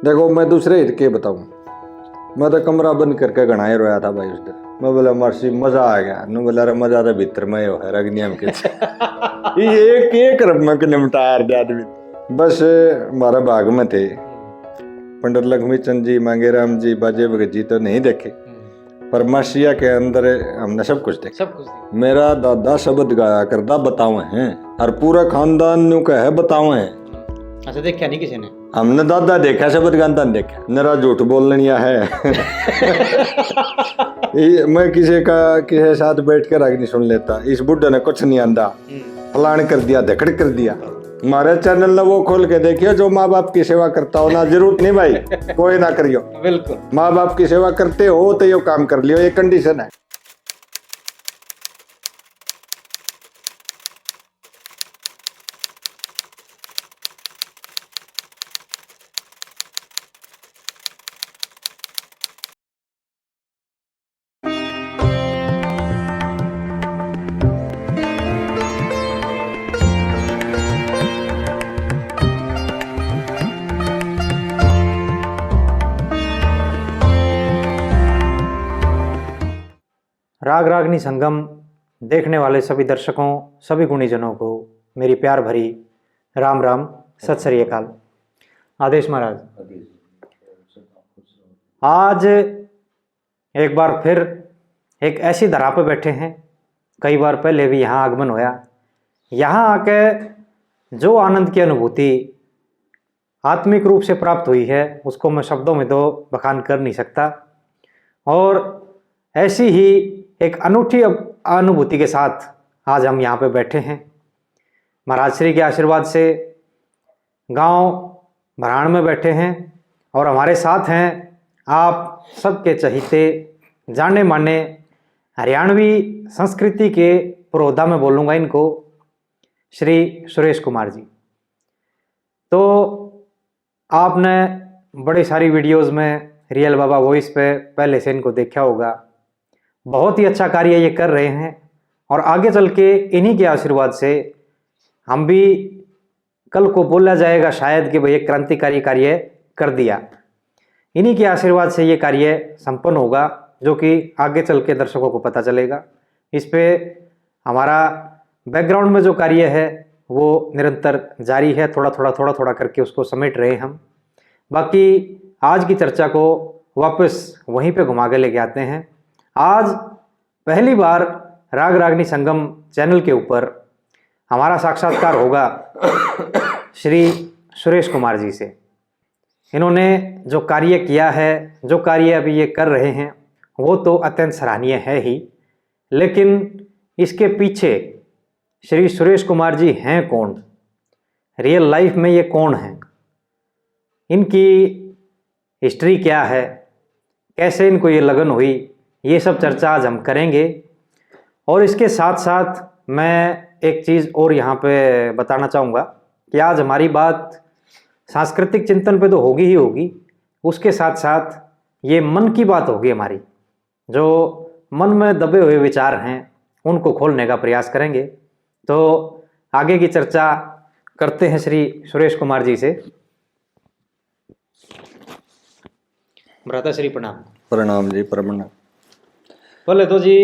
देखो मैं दूसरे हित के बताऊं, मैं तो कमरा बंद करके घना ही रोया था भाई उस दिन। मैं बोला मर्सी मजा आ गया नु बोला रे मजा तो भीतर में हो है रगनियम के ये एक रब में के निमटार दे आदमी बस हमारा भाग में थे। पंडित लक्ष्मी चंद जी, मांगेराम जी, बाजे भगत जी तो नहीं देखे, पर मसीहा के अंदर हमने सब कुछ देखा। सब कुछ मेरा दादा शब्द गाया करता बतावे हैं और पूरा खानदान न्यू का है बतावे हैं। अच्छा, देखा नहीं किसी ने? हमने दादा देखा, शब्द गाता नहीं देखा, मेरा झूठ बोलनिया है मैं किसी साथ बैठ कर आगे नहीं सुन लेता, इस बुढ़े ने कुछ नहीं आंदा, फलान कर दिया, धकड़ कर दिया। हमारे चैनल ने वो खोल के देखियो, जो माँ बाप की सेवा करता हो ना, जरूरत नहीं भाई कोई ना करियो। बिल्कुल, माँ बाप की सेवा करते हो तो ये काम कर लियो, ये कंडीशन है। राग रागनी संगम देखने वाले सभी दर्शकों, सभी गुणीजनों को मेरी प्यार भरी राम राम, सत श्री अकाल। आदेश महाराज, आज एक बार फिर एक ऐसी धरा पे बैठे हैं, कई बार पहले भी यहाँ आगमन होया। यहाँ आके जो आनंद की अनुभूति आत्मिक रूप से प्राप्त हुई है उसको मैं शब्दों में तो बखान कर नहीं सकता। और ऐसी ही एक अनूठी अनुभूति के साथ आज हम यहाँ पे बैठे हैं। महाराज श्री के आशीर्वाद से गांव भराण में बैठे हैं और हमारे साथ हैं आप सबके चहीते जाने माने हरियाणवी संस्कृति के पुरोधा में बोलूँगा इनको, श्री सुरेश कुमार जी। तो आपने बड़ी सारी वीडियोस में रियल बाबा वॉइस पे पहले से इनको देखा होगा। बहुत ही अच्छा कार्य ये कर रहे हैं और आगे चल के इन्हीं के आशीर्वाद से हम भी कल को बोला जाएगा शायद कि भाई एक क्रांतिकारी कार्य कर दिया। इन्हीं के आशीर्वाद से ये कार्य संपन्न होगा, जो कि आगे चल के दर्शकों को पता चलेगा। इस पे हमारा बैकग्राउंड में जो कार्य है वो निरंतर जारी है, थोड़ा थोड़ा करके उसको समेट रहे हम। बाकी आज की चर्चा को वापस वहीं पे घुमा के लेके आते हैं। आज पहली बार राग रागनी संगम चैनल के ऊपर हमारा साक्षात्कार होगा श्री सुरेश कुमार जी से। इन्होंने जो कार्य किया है, जो कार्य अभी ये कर रहे हैं, वो तो अत्यंत सराहनीय है ही, लेकिन इसके पीछे श्री सुरेश कुमार जी हैं कौन, रियल लाइफ में ये कौन हैं, इनकी हिस्ट्री क्या है, कैसे इनको ये लगन हुई, ये सब चर्चा आज हम करेंगे। और इसके साथ साथ मैं एक चीज़ और यहाँ पे बताना चाहूँगा कि आज हमारी बात सांस्कृतिक चिंतन पे तो होगी ही होगी, उसके साथ साथ ये मन की बात होगी हमारी। जो मन में दबे हुए विचार हैं उनको खोलने का प्रयास करेंगे। तो आगे की चर्चा करते हैं श्री सुरेश कुमार जी से। भ्राता श्री प्रणाम। प्रणाम जी, प्रणाम। पहले तो जी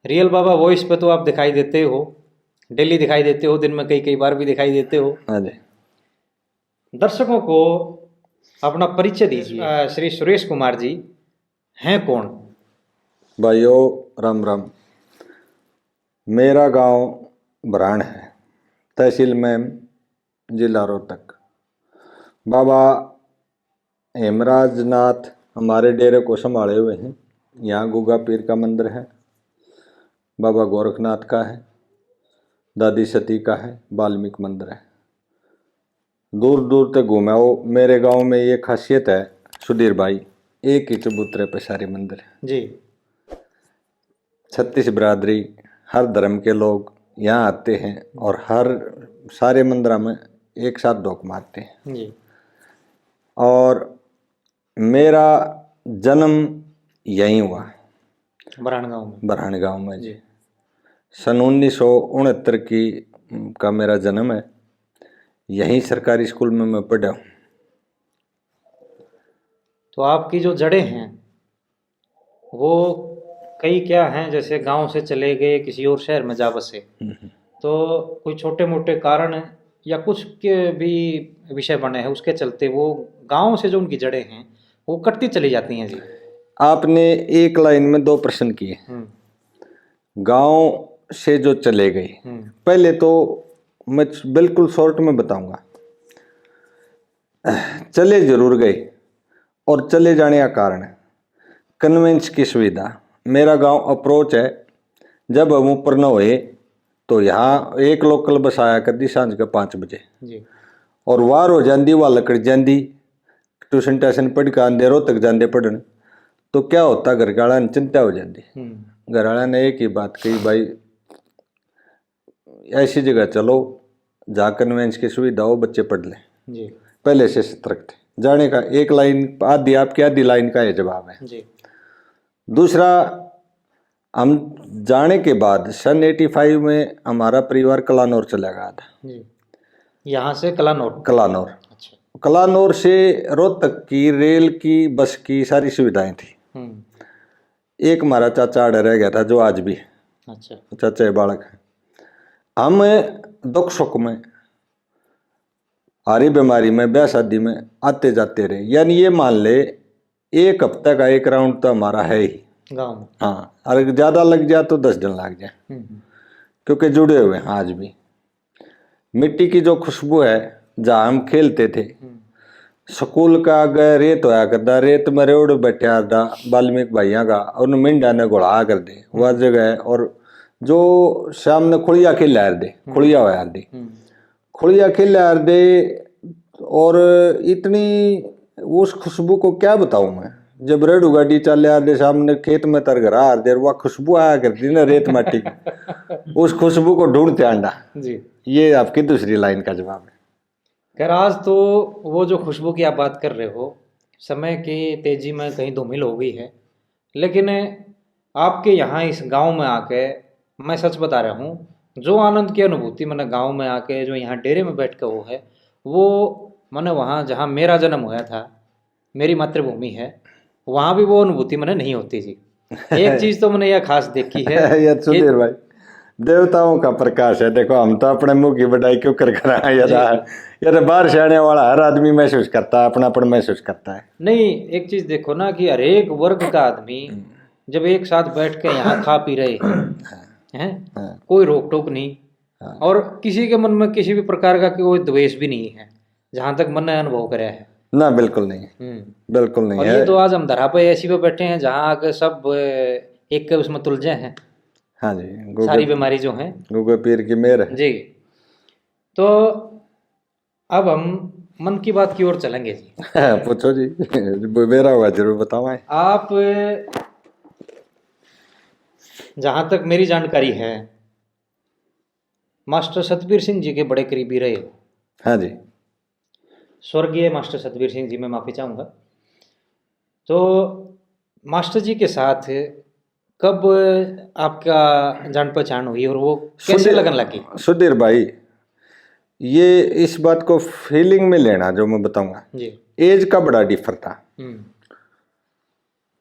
रियल बाबा वॉइस पे तो आप दिखाई देते हो, डेली दिखाई देते हो, दिन में कई बार भी दिखाई देते हो। हाँ जी। दर्शकों को अपना परिचय दीजिए। श्री सुरेश कुमार जी हैं कौन? भाइयों राम राम। मेरा गांव भराण है, तहसील में, जिला रोहतक। बाबा हेमराज नाथ हमारे डेरे को संभाले हुए हैं। यहाँ गुगा पीर का मंदिर है, बाबा गोरखनाथ का है, दादी सती का है, वाल्मीकि मंदिर है। दूर दूर तक घूमे हो। मेरे गांव में ये खासियत है सुधीर भाई, एक ही चबूतरे पे सारे मंदिर है जी। 36 बिरादरी, हर धर्म के लोग यहाँ आते हैं और हर सारे मंदिरों में एक साथ ढोक मारते हैं जी। और मेरा जन्म यहीं हुआ, बरान गांव में। बरहान गांव में जी। सन 1969 का मेरा जन्म है। यहीं सरकारी स्कूल में मैं पढ़ा हूँ। तो आपकी जो जड़ें हैं वो कई क्या हैं, जैसे गांव से चले गए किसी और शहर में जा बसे, तो कोई छोटे मोटे कारण या कुछ के भी विषय बने हैं उसके चलते वो गांव से जो उनकी जड़ें हैं वो कटती चली जाती हैं जी। आपने एक लाइन में दो प्रश्न किए। गांव से जो चले गए, पहले तो मैं बिल्कुल शॉर्ट में बताऊंगा। चले जरूर गए और चले जाने का कारण कन्वेंस की सुविधा। मेरा गांव अप्रोच है, जब हम ऊपर न हुए तो यहाँ एक लोकल बस आया करती सांझ के 5 बजे जी। और वार हो जाती, वह लकड़ जाती, ट्यूशन टैशन पढ़ के अंधेरों तक जाते पढ़ने। तो क्या होता, घर वाला ने चिंता हो जाती। घर वाला ने एक ही बात कही, भाई ऐसी जगह चलो जहाँ कन्वेंस की सुविधा हो, बच्चे पढ़ लें जी। पहले से सतर्क थे। जाने का एक लाइन आधी आपकी आधी लाइन का ये जवाब है जी। दूसरा, हम जाने के बाद सन 85 में हमारा परिवार कलानौर चला गया था जी। यहाँ से कलानौर। कलानौर अच्छा। कलानौर से रोहतक की रेल की बस की सारी सुविधाएं थी। एक हमारा चाचा आड़े रह गया था जो आज भी है। अच्छा। चाचा बालक है। हम दुख सुख में, हारी बीमारी में, ब्याह शादी में आते जाते रहे। यानी ये मान ले एक हफ्ते का एक राउंड तो हमारा है ही गाँव में। हाँ, अगर ज़्यादा लग जाए तो 10 दिन लग जाए, क्योंकि जुड़े हुए हैं आज भी। मिट्टी की जो खुशबू है, जहाँ हम खेलते थे, स्कूल का आगे रेत होया करता, रेत में रेवड़ बैठा था वाल्मीकि भैया का, और मिंडा ने घोड़ा कर दे वह जगह है। और जो शाम ने खुड़िया खेल दे, खुड़िया होया दे, खुड़िया खेल दे, और इतनी उस खुशबू को क्या बताऊं मैं। जब रेडू गाड़ी चल दे सामने खेत में तर घर आ दे, वह खुशबू आया करती ना रेत माटी की, उस खुशबू को ढूंढते आंडा जी। ये आपकी दूसरी लाइन का जवाब है। खैर, आज तो वो जो खुशबू की आप बात कर रहे हो, समय की तेजी में कहीं धूमिल हो गई है, लेकिन आपके यहाँ इस गांव में आके मैं सच बता रहा हूँ, जो आनंद की अनुभूति मैंने गांव में आके जो यहाँ डेरे में बैठ कर वो है, वो मैंने वहाँ जहाँ मेरा जन्म हुआ था, मेरी मातृभूमि है, वहाँ भी वो अनुभूति मैंने नहीं होती जी। एक चीज़ तो मैंने यह खास देखी है ये सुधीर भाई, देवताओं का प्रकाश है। देखो, हम तो अपने मुंह की बढ़ाई क्यों कर रहे हैं। ये बाहर से आने वाला हर आदमी महसूस करता है, अपनापन महसूस करता है। नहीं, एक चीज देखो ना कि हर एक वर्ग का आदमी जब एक साथ बैठ के यहाँ खा पी रहे हैं, कोई रोक टोक नहीं, और किसी के मन में किसी भी प्रकार का कोई द्वेष भी नहीं है, जहां तक मन ने अनुभव कराया है ना। बिल्कुल नहीं, बिल्कुल नहीं और है। ये तो आज हम धरा पे ऐसी पे बैठे हैं जहाँ आके सब एक के उसमें तुलझे हैं। हाँ जी, सारी बीमारी जो है गुगे पीर की मेहर है जी। तो अब हम मन की बात की ओर चलेंगे जी। पूछो जी, मेरा हुआ जरूर बताओ। आप जहां तक मेरी जानकारी है, मास्टर सतबीर सिंह जी के बड़े करीबी रहे हो। हाँ जी। स्वर्गीय मास्टर सतबीर सिंह जी, मैं माफ़ी चाहूँगा। तो मास्टर जी के साथ कब आपका जान पहचान हुई और वो कैसे लगन लगी? सुधीर भाई, ये इस बात को फीलिंग में लेना जो मैं बताऊंगा जी। एज का बड़ा डिफर था।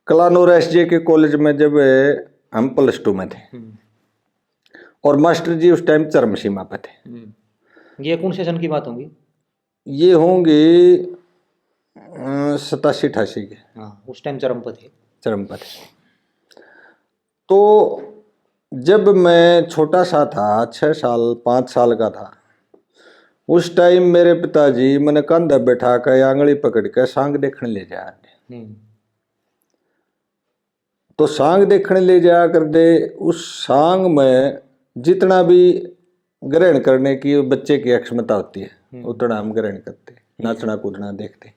कलानौर एसजे के कॉलेज में जब हम +2 में थे और मास्टर जी उस टाइम चरम सीमा पे थे। ये कौन से सन की बात होगी? ये होंगे 87-88 के। हाँ, उस टाइम चरम पे थे। चरम पे थे। तो जब मैं छोटा सा था, 6 साल 5 साल का था, उस टाइम मेरे पिताजी मैंने कंधा बैठा कर आंगली पकड़ कर सांग देखने ले जाया। तो सांग देखने ले जाया कर दे, उस सांग में जितना भी ग्रहण करने की बच्चे की क्षमता होती है उतना हम ग्रहण करते, नाचना कूदना देखते।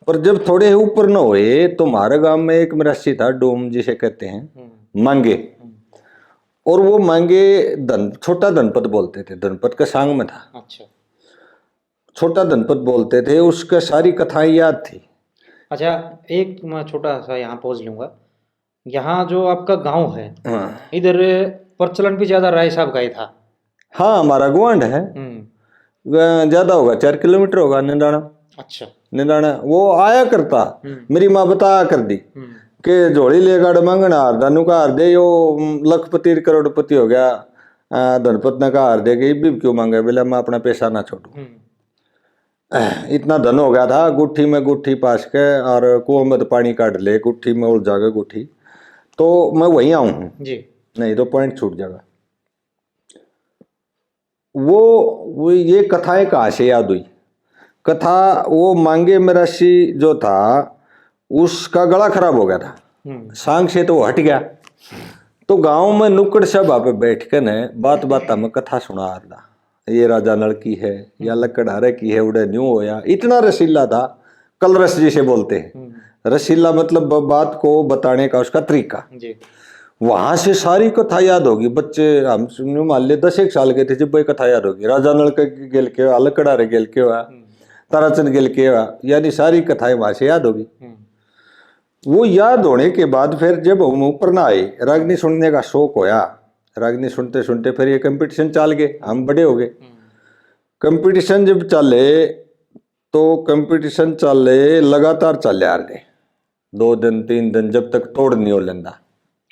पर जब थोड़े ऊपर न हुए तो हमारे गांव में एक मरासी था, डोम जिसे कहते हैं, मांगे, और वो मांगे छोटा धनपत बोलते थे, धनपत का सांग में था। अच्छा। छोटा धनपत बोलते थे, उसका सारी कथाएं याद थी। अच्छा, एक मैं छोटा सा यहाँ पहुँच लूँगा। यहाँ जो आपका गांव है, इधर प्रचलन भी ज्यादा राय साहब का ही था। हाँ, हमारा गुआंढ है, ज्यादा होगा 4 किलोमीटर होगा निंदाना। अच्छा। निराना वो आया करता, मेरी माँ बताया कर दी कि झोली ले गाड़ मांगना हार दानू का हार दे, यो लखपति करोड़पति हो गया, धनपत ने का हार दे गई भी क्यों मांगे, बोला मैं अपना पैसा ना छोड़ू। इतना धन हो गया था, गुट्ठी में गुट्ठी पास के और कुआं में पानी काट ले, गुट्ठी में उड़ जाएगा गुट्ठी, तो मैं वहीं आऊं हूँ जी। नहीं तो पॉइंट छूट जाएगा। वो ये कथाएं कहाँ से याद हुई, कथा वो मांगे मरासी जो था उसका गला खराब हो गया था, सांग से तो वो हट गया, तो गांव में नुक्कड़ सभा पे बैठ कर न बात बात में कथा सुना रहा, ये राजा नल की है या लकड़हारे की है, उड़े न्यू होया, इतना रसीला था, कल रस जिसे बोलते हैं, रसीला मतलब बात को बताने का उसका तरीका जी। वहां से सारी कथा याद होगी, बच्चे हम मान ले 10 साल के थे जब वही कथा याद होगी, राजा नल के गेल के हुआ, लकड़हारे गेल के हुआ, ताराचंद गेल के हुआ, यानी सारी कथाएं वहां से याद होगी। वो याद होने के बाद फिर जब हम ऊपर ना आए, रागनी सुनने का शौक होया, रागनी सुनते सुनते फिर ये कंपटीशन चल गए, हम बड़े हो गए। कंपटीशन जब चले तो कंपटीशन चले लगातार चले आ रहे, 2 दिन 3 दिन जब तक तोड़ नहीं हो लेंदा।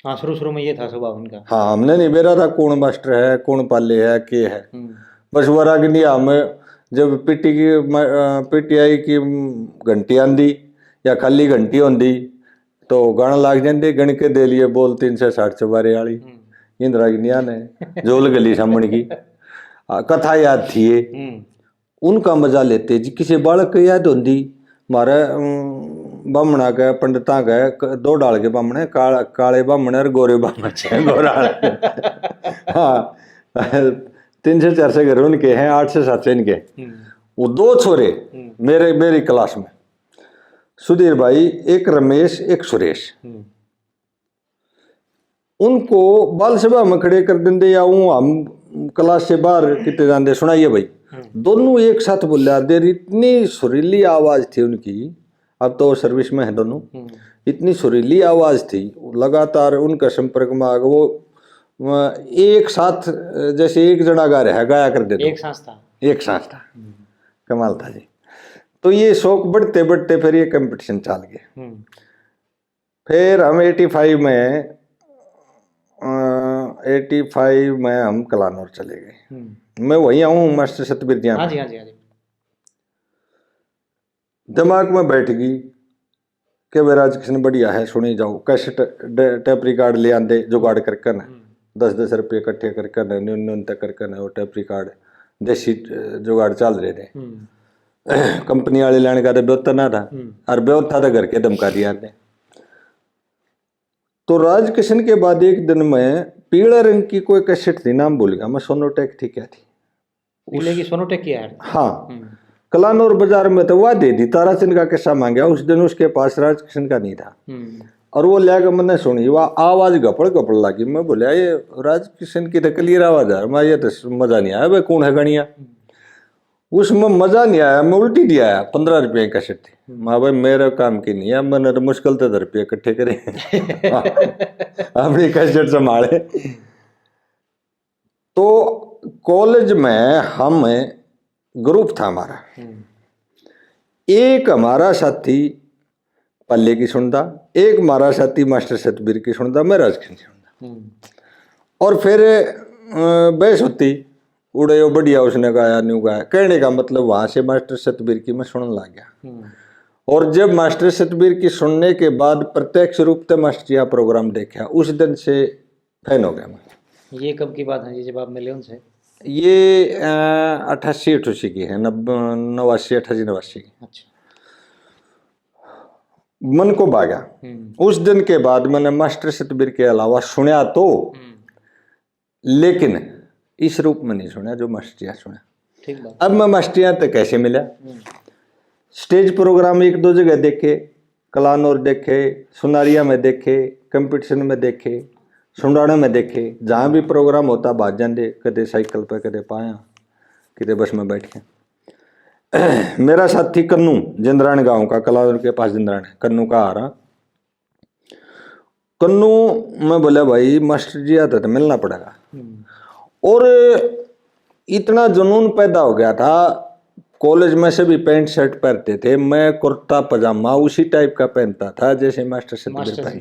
हाँ, शुरू में ये था स्वभाव उनका। हाँ, हमने नहीं बेरा था कौन मास्टर है कौन पाले है के है, बस वो रागनी हमें जब पीटीआई की घंटी आंदी या खाली घंटी होंदी तो गाना लाग जाते, गण के दे लिए बोल 360 चबारे वाली इंदिरा ने जोल गली सामने की कथा याद थी, उनका मजा लेते जी। किसी बालक को याद होंगी, मारे बामणा के पंडिता के 2 डाल के बामणे, काले बामणे और गोरे बामणे गोरा हाँ 300-400 घर उनके हैं, 800-700 इनके। वो 2 छोरे मेरी क्लास में, सुधीर भाई, एक रमेश एक सुरेश, उनको बाल सभा में खड़े कर देंगे या हम क्लास से बाहर कितने जाते सुनाइए भाई, दोनों एक साथ बोले देर, इतनी सुरीली आवाज थी उनकी, अब तो सर्विस में है दोनों, इतनी सुरीली आवाज थी, लगातार उनका संपर्क में आ गया, वो एक साथ जैसे एक जना गा रहा गाया कर देते, एक सांस था, कमाल था जी। तो ये शौक बढ़ते बढ़ते फिर ये कंपटीशन चल गए। फिर हम 85 में हम कलानौर चले गए, मैं वहीं आऊँ मास्टर सतबीर जी। हाँ जी, हाँ जी, हाँ जी। दिमाग में बैठ गई कि वे राजकिशन बढ़िया है, सुनी जाओ, कैसेट टेप रिकॉर्ड ले आंदे जुगाड़ करके न 10-10 रुपये इकट्ठे करके न्यून तक करके न वो टेप रिकॉर्ड देसी जुगाड़ चल रहे थे, कंपनी वाले लाने का तो बेहतर ना था, और बेहतर था तो घर के धमका दिया ने। तो राजकिशन के बाद एक दिन में पीले रंग की कोई कैसेट थी, नाम भूल गया मैं, सोनोटेक थी क्या थी, पीले की सोनोटेक की है। हाँ, कलानौर बाजार में तो वह दे दी, ताराचंद का किस्सा मांगा, उस दिन उसके पास राजकिशन का नहीं था, और वो लिया मैंने सुनी, वह आवाज गपड़ गपड़ लगी, मैं बोलिया ये राजकिशन की तो क्लियर आवाज है, मैं ये तो मजा नहीं आया भाई, कौन है गणिया, उसमें मजा नहीं आया, मैं उल्टी दिया, 15 रुपये की कैसेट थी, मैं भाई मेरा काम की नहीं है, मैंने तो मुश्किल से 10 रुपये इकट्ठे करे अपनी कैसेट संभाले। तो कॉलेज में हम ग्रुप था हमारा, एक हमारा साथी पल्ले की सुनता, एक हमारा साथी मास्टर सतबीर की सुनता, मैं राजकिशन सुनता, और फिर बहस होती, उड़े बढ़िया उसने गाया न्यू गाया, कहने का मतलब वहां से मास्टर सतबीर की मैं सुनने लग गया। और जब मास्टर सतबीर की सुनने के बाद प्रत्यक्ष रूप से मास्टरिया प्रोग्राम देखा, उस दिन से फैन हो गया मैं। ये कब की बात है जी जब आप मिले उनसे? ये 88-88 की है, 89-88-89 की। अच्छा। मन को भागा, उस दिन के बाद मैंने मास्टर सतबीर के अलावा सुना तो, लेकिन इस रूप में नहीं सुना जो मास्टरिया सुना। ठीक बात। अब मैं मास्टरिया तक कैसे मिला, स्टेज प्रोग्राम 1-2 जगह देखे, कलानौर देखे, सुनारिया में देखे, कंपटीशन में देखे, सुंडाना में देखे, जहाँ भी प्रोग्राम होता भाग जाते, कदे साइकिल पे कदे पाया, कितने बस में बैठ के। मेरा साथी कन्नू जिंद्रान गांव का, कलानौर के पास जिंद्रान है, कन्नू का आ रहा, कन्नू मैं बोला भाई मास्टर जी आता तो मिलना पड़ेगा, और इतना जुनून पैदा हो गया था कॉलेज में से भी पैंट शर्ट पहनते थे, मैं कुर्ता पजामा उसी टाइप का पहनता था जैसे मास्टर सतबीर भाई।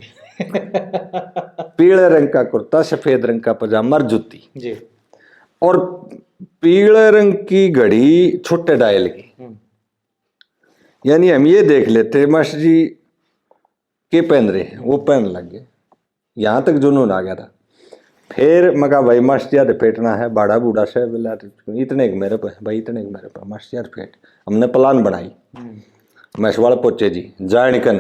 पीले रंग का कुर्ता, सफेद रंग का पजामा और जूती जी। और पीले रंग की घड़ी छोटे डायल की। यानी हम ये देख लेते मास्टर जी के पहन रहे हैं, वो पहन लग गए, यहाँ तक जुनून आ गया था। फिर मैं कहा भाई मास्टर यार फेटना है, बाड़ा बूढ़ा से बोला इतने के मेरे पे भाई, इतने के मेरे पे मास्टर यार फेट। हमने प्लान बनाई, मैसवाड़ पहुंचे जी जानिकन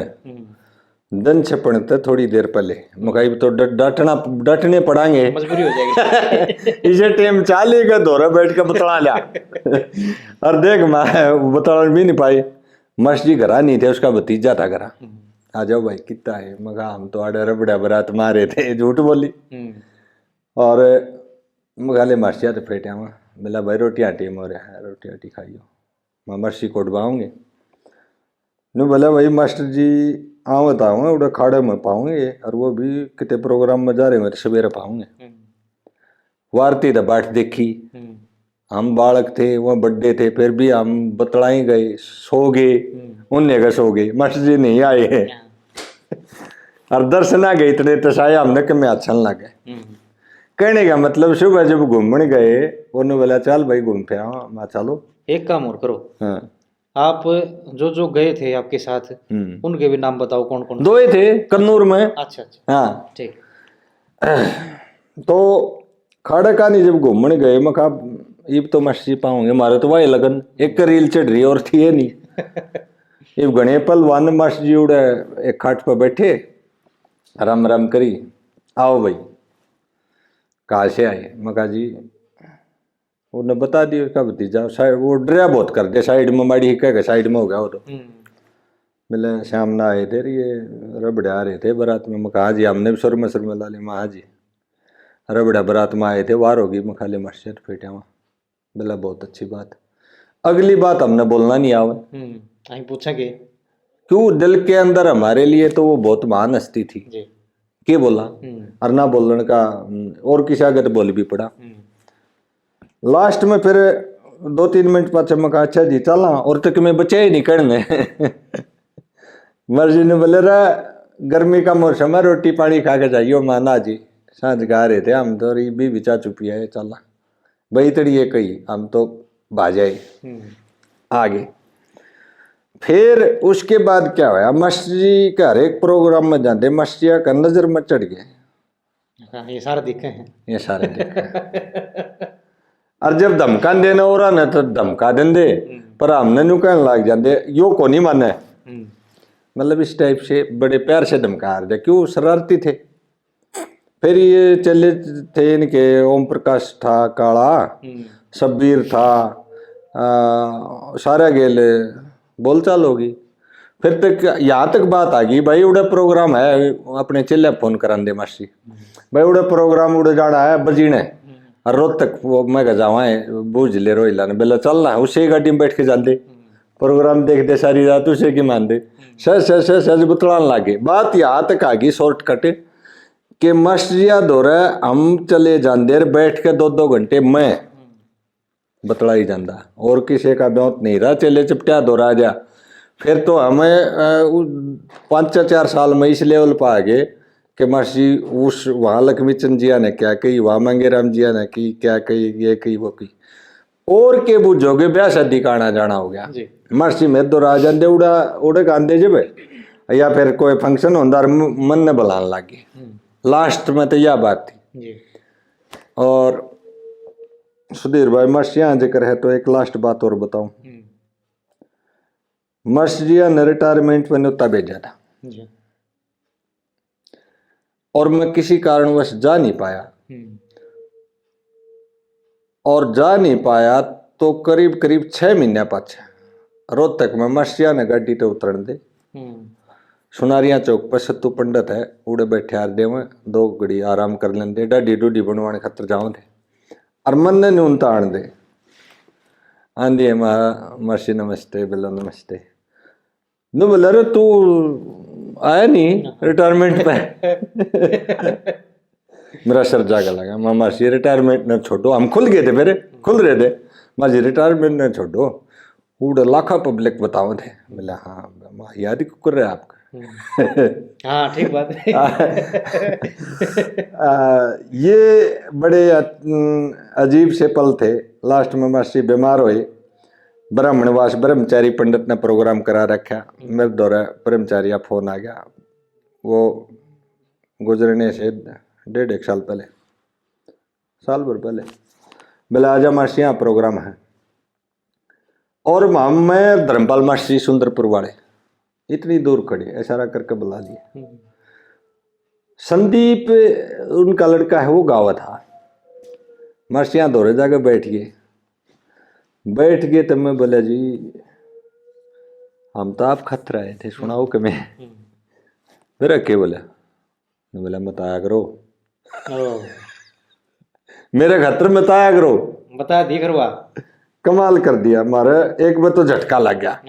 दन छपणते थोड़ी देर पहले मकाई तो डटने पड़ांगे, मजबूरी हो जाएगी। इसे टाइम चालेगा धोरा बैठ के बतला लिया। और देख मैं बतला भी नहीं पाई, मास्टर जी घरा नहीं थे, उसका भतीजा था घरा। आ जाओ भाई कितना है, मगा हम तो आड़े रबड़ा बरात मारे थे, झूठ बोली। और मगाले मास्टर तो फेटे वहाँ बोला भाई रोटियाँ टीम हो रहा है, रोटी रोटी खाइयो, मैं मर्सी को डबाऊंगे नु बोला भाई मास्टर जी आओ बताऊँगा उड़ा खाड़े में पाऊंगे, और वो भी कितने प्रोग्राम में जा रहे मेरे सवेरे पाऊंगे। वारती तो बाट देखी, हम बालक थे वो बड्डे थे, फिर भी हम बतलाई गए, सो गए, उन्हें गए सो गए, मास्टर जी नहीं आए हैं। और दर्शन आ गए इतने तसाया हमने कि मैं अच्छा लगे। कहने का मतलब सुबह जब घूमने गए उन्होंने बोला चल भाई घूम फिर आओ, मैं चलो। एक काम और करो, हाँ आप जो जो गए थे आपके साथ उनके भी नाम बताओ कौन कौन। दो ही थे कन्नूर में। अच्छा अच्छा हाँ ठीक। तो खाड़ा का नहीं जब घूमने गए मैं कहा इब तो मस्ती पाऊंगे, मारे तो वही लगन एक रील चढ़ रही और थी नहीं। इब गणे पहलवान मास्टर जी उड़े एक खाट पर बैठे राम राम करी, आओ भाई कहाँ से आए, मैं कहा जी उन्हें बता दिया उसका भतीजा, वो डरा बहुत कर दे साइड में माड़ी कह साइड में हो गया वो तो। बोले शाम ना आए थे ये रबड़े आ रहे थे बारात में, मैं कहा जी हमने भी सुर में ला ली, मैं जी रबड़ा बारात में आए थे वार होगी, मैं खाली मस्जिद फेटे वहाँ। बोला बहुत अच्छी बात, अगली बात हमने बोलना नहीं आवे। पूछा कि क्यों दिल के अंदर हमारे लिए तो वो बहुत महान हस्ती थी जी। के बोला और ना बोलने का, और किसी आगे तो बोल भी पड़ा। लास्ट में फिर 2-3 मिनट बाद मैं कहा अच्छा जी चला, और तक मैं बचे ही नहीं करने। मर्जी ने बोले रहा गर्मी का मौसम है रोटी पानी खा के जाइयो, माना जी सांझ गा रहे थे हम तो भी बिचा चुपी है चला भाई तड़ी ये कही हम तो भाजाए आगे। फिर उसके बाद क्या हुआ, मास्टर जी का हर एक प्रोग्राम में जाते मास्टर जी का नजर में चढ़ गए, ये सारे दिखे हैं, ये सारे दिखे। और जब धमका देना हो रहा ना तो धमका देंगे, पर हमने न्यू कहने लग जाते यो को नहीं माने, मतलब इस टाइप से बड़े प्यार से धमका रहे, क्यों शरारती थे। फिर ये चले थे इनके ओम प्रकाश था काला, शब्बीर था, सारे गेले बोलचाल होगी। फिर तक यहाँ तक बात आ गई भाई उड़े प्रोग्राम है, अपने चिल्ले फोन करा दे मासी भाई उड़े प्रोग्राम उड़े जाना है बजीने और रोज तक वो मैं जावा है बूझ ले रोहिला ने बोला चलना है, उसे गाड़ी में बैठ के जाते प्रोग्राम देख दे सारी रात, उसे की मान दे सच बतलाने लागे। बात यहाँ तक आ गई शॉर्टकट के मस्जिया दौरे हम चले जाते बैठ के 2-2 घंटे मैं बतलाई जाता, और किसी का ब्योत नहीं रहा, चले चिपटिया दौरा जा। फिर तो हमें 5-4 साल में इस लेवल पर आ गए कि मासी उस वहाँ लक्ष्मी चंद जिया ने क्या कही, वहाँ मंगेराम जिया ने की क्या कही, ये कही वो कही, और के बुझोगे ब्याह शादी का आना जाना हो गया। मासी में दौरा जाते उड़े गांधे जब या फिर कोई फंक्शन होता मन ने बुलाने लगे। लास्ट में तो यह बात थी। और सुधीर भाई मर्सिया जिक्र है तो एक लास्ट बात और बताऊं, मर्सिया ने रिटायरमेंट में नुता भेजा था और मैं किसी कारणवश जा नहीं पाया, और जा नहीं पाया तो करीब 6 महीने पाछे रोहतक में मर्सिया ने गाड़ी तो उतरन दे, सुनारिया चौक पर सत्तू पंडित है उड़े बैठे आर दे में 2 घड़ी आराम कर लेंदे, डाडी डूडी बनवाने खातर जाओ थे और मन ने न्यूनता आन दे आंधी है मर्सी नमस्ते बिल्ला नमस्ते नु बोला रे तू आया नहीं रिटायरमेंट पे। मेरा सर जागा लगा, मैं मर्सी रिटायरमेंट न छोड़ो, हम खुल गए थे मेरे खुल रहे थे मर्जी रिटायरमेंट न छोड़ो, उड़ लाखा पब्लिक बताओ थे। बोला हाँ याद ही कर रहे आपका। हाँ ठीक बात है। ये बड़े अजीब से पल थे। लास्ट में मास्टर बीमार हुए, ब्राह्मणवास ब्रह्मचारी पंडित ने प्रोग्राम करा रखा, मेरे दौरा ब्रह्मचारी फोन आ गया, वो गुजरने से 1.5 साल पहले, साल भर पहले। बोला आजा मास्टर यहाँ प्रोग्राम है। और मैं धर्मपाल मास्टर सुंदरपुर वाले इतनी दूर खड़े, इशारा करके बुला लिए। संदीप उनका लड़का है, वो गावा था। मास्टर यहाँ दौरे जाकर बैठ गए तो मैं बोला जी हम तो आप खत रहे थे, सुनाओ कि मैं मेरा क्या बोला मत आया करो, मेरे खतर मत आया करो, बता दी करवा। कमाल कर दिया। मारे एक बार तो झटका लग गया,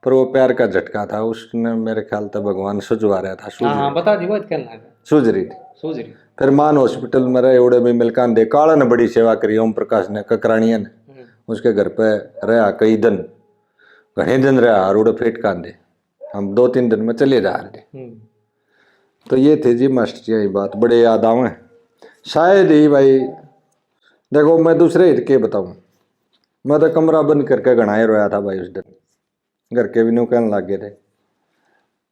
पर वो प्यार का झटका था, उसने मेरे ख्याल तक भगवान सुझवा रहा था, बता दी बात क्या सूझ रही थी। फिर मान हॉस्पिटल में रहे, उड़े में मिलकान दे, काला ने बड़ी सेवा करी, ओम प्रकाश ने, ककरानिया ने, उसके घर पे रहा कई दिन, घने दिन रहा, और उड़े फेट कांदे, हम 2-3 दिन में चले जा रहे थे। तो ये थे जी मास्टर जी, यही बात बड़े याद आवे शायद ही भाई। देखो मैं दूसरे हित के बताऊं, मैं तो कमरा बंद करके घनाए रोया था भाई उस दिन, घर के भी न्यू कहने लग गए थे,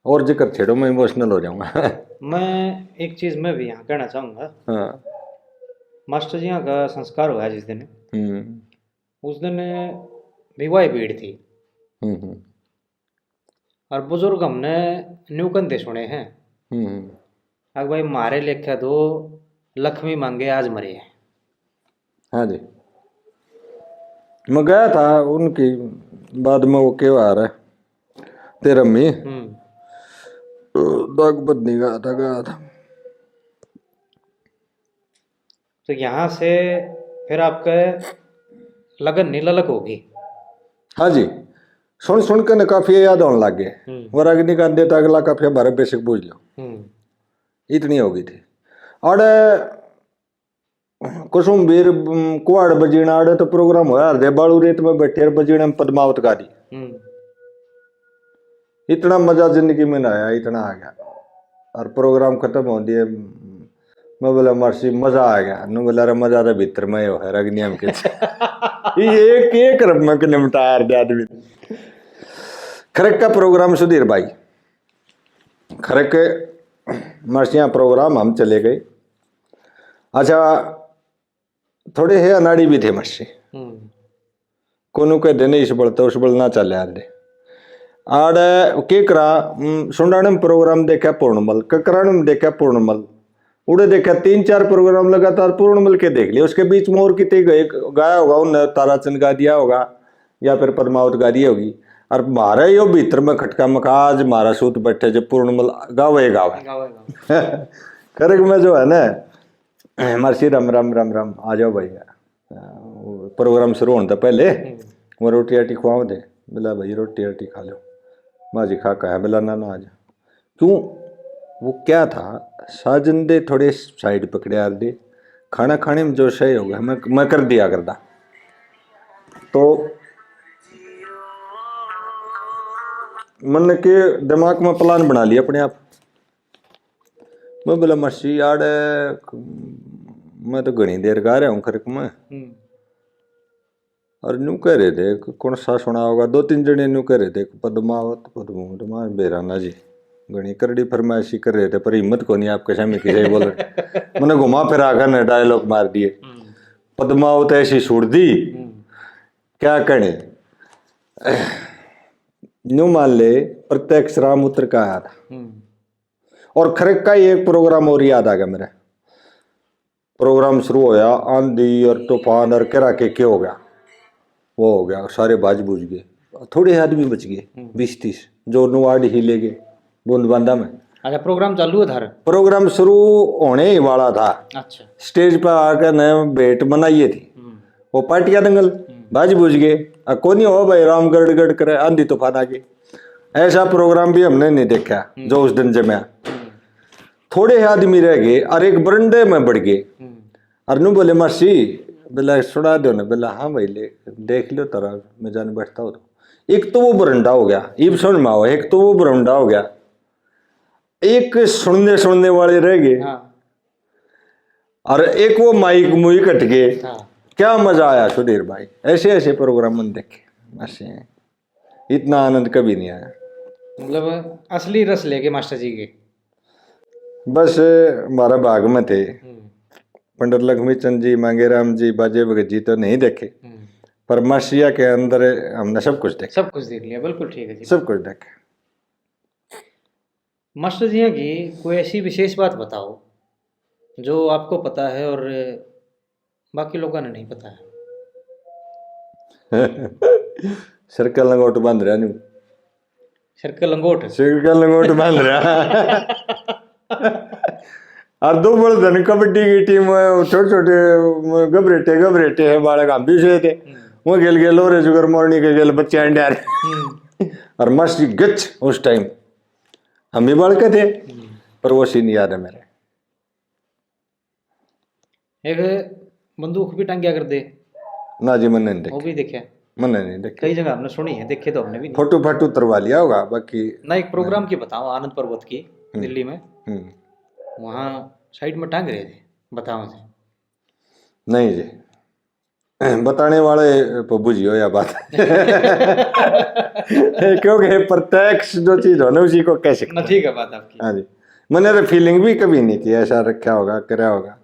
और जिक्र छेड़ो मैं इमोशनल हो जाऊंगा। मैं एक चीज मैं भी यहाँ कहना चाहूंगा। हाँ मास्टर जी यहाँ का संस्कार हुआ जिस दिन, उस दिन विवाह भीड़ थी, और बुजुर्ग हमने न्यू कंधे सुने हैं। अब भाई मारे लेखा तो लक्ष्मी मांगे आज मरे हैं। हाँ जी, मैं गया था उनकी बाद में, वो क्यों आ रहा है तेरा मी दाग बदनी गया था। तो यहाँ से फिर आपका लगन नहीं ललक होगी। हाँ जी, सुन के न काफी याद होने लग गए, और अग्नि का देता अगला काफी हमारे बेसिक बूझ लो, इतनी हो गई थी। और कुसुम वीर कुआड़ बजीना आड़े तो प्रोग्राम होया दे, बालू रेत में बैठे बजीने में पद्मावत गारी, इतना मजा जिंदगी में ना आया, इतना आ गया। और प्रोग्राम खत्म हो दिए, मैं बोला मर्सी मजा आ गया, नु बोला रे मजा तो भीतर में हो है रगनियम के ये एक रब में के निमटार दे आदमी। खरक का प्रोग्राम सुधीर भाई, खरक मर्सियाँ प्रोग्राम हम चले गए। अच्छा थोड़े है अनाड़ी भी थे मर्सी, कोनु के देने इस बल तो उस बल ना चल यार दे। आड़ के करा सुंडाने में प्रोग्राम देखा पूर्णमल, ककराने में देखा पूर्णमल, उड़े देखा 3-4 प्रोग्राम लगातार पूर्णमल के देख लिए। उसके बीच में और कितने गाया होगा, उन ताराचंद गा दिया होगा या फिर पद्मावत गा दी होगी। और मारा यो भीतर में खटका मकाज मारा सूत बैठे जब पूर्णमल गावे करक में जो है ना मर्सी राम राम राम राम आ जाओ भाई, प्रोग्राम शुरू होने तो पहले वो रोटी आटी खुआओ दे। बोला भाई रोटी आटी खा लो, माजी खा का है। बोला ना आ जा, क्यों वो क्या था साजंदे थोड़े साइड पकड़े यार दे, खाना खाने में जो सही होगा मैं कर दिया करता। तो मन के दिमाग में प्लान बना लिया अपने आप। मैं बोला मर्सी यार मैं तो घनी देर गा रहा हूँ खरक में, और न्यू कह रहे थे कौन सा सुना होगा, 2-3 जने न्यू कह रहे थे पद्मावत बेराना जी, घनी करड़ी फरमाइशी कर रहे थे, पर हिम्मत को नहीं आपके सामने किसी बोल रहे। मैंने घुमा फिर आकर ने डायलॉग मार दिए, पद्मावत ऐसी छोड़ दी क्या कहने। न्यू मान ले प्रत्यक्ष राम उत्तर का आया था। और खरक का ही एक प्रोग्राम और याद आ गया मेरा, प्रोग्राम शुरू होया आंधी और तूफान और करा के क्या हो गया, वो हो गया सारे बाज बूझ गए, थोड़े आदमी बच गए 20-30 जो नुआड ही ले गए बूंदबांदा में। अच्छा प्रोग्राम चालू है, प्रोग्राम शुरू होने ही वाला था। अच्छा स्टेज पर आकर न भेंट बनाइए थी, वो पार्टियां दंगल बाज बूझ गए, कोनी हो भाई राम गड़ गड़ करे आंधी तूफान आ गई। ऐसा प्रोग्राम भी हमने नहीं देखा जो उस दिन जमया। थोड़े आदमी रह गए और एक बरंडे में बढ़ गए, और नु बोले मर्सी बोला सुना दो ना। बोला हाँ भाई ले देख लो तरह मैं जाने बैठता हो तो एक तो वो बरंडा हो गया, ये सुन में आओ, एक तो वो बरंडा हो गया, एक सुनने वाले रह गए, हाँ और एक वो माइक मुई कट गए। हाँ क्या मजा आया सुधीर भाई, ऐसे ऐसे प्रोग्राम मन देखे, ऐसे इतना आनंद कभी नहीं आया। मतलब असली रस लेके मास्टर जी के। बस हमारा भाग में थे पंडित लक्ष्मी चंद जी, मांगेराम जी, बाजे भगत जी तो नहीं देखे, पर मासिया के अंदर हमने सब कुछ देखा। सब कुछ देख लिया, बिल्कुल ठीक है जी। सब कुछ देखा। मास्टर जी की कोई ऐसी विशेष बात बताओ जो आपको पता है और बाकी लोगों ने नहीं पता है। सर्कल लंगोट बांध रहा नहीं, सर्कल लंगोट। सर्कल लंगोट बांध रहा और दो बड़े धन कबड्डी की टीम छोटे छोटे घबरेटे है बालक, हम भी से थे वो गेल गेल हो रहे जुगर मोरनी के गेल बच्चे अंडे आ रहे और मस्त गच। उस टाइम हम भी बालक थे, पर वो सीन याद है मेरे। एक बंदूक भी टांग्या कर दे ना जी मैंने नहीं वो देखे, भी देखा, मैंने नहीं देखे। कई जगह हमने सुनी है, देखे तो हमने भी नहीं। फोटो फाटू तरवा लिया होगा बाकी। ना एक प्रोग्राम की बताओ आनंद पर्वत की दिल्ली में, वहाँ साइड में टांग रहे थे, बताओ से। नहीं जी, बताने वाले पप्पू जी हो या बात क्योंकि प्रत्यक्ष जो चीज हो ना उसी को कह सकते ना हैं। ठीक है बात आपकी। हाँ जी, मैंने तो फीलिंग भी कभी नहीं की ऐसा रखा होगा करा होगा।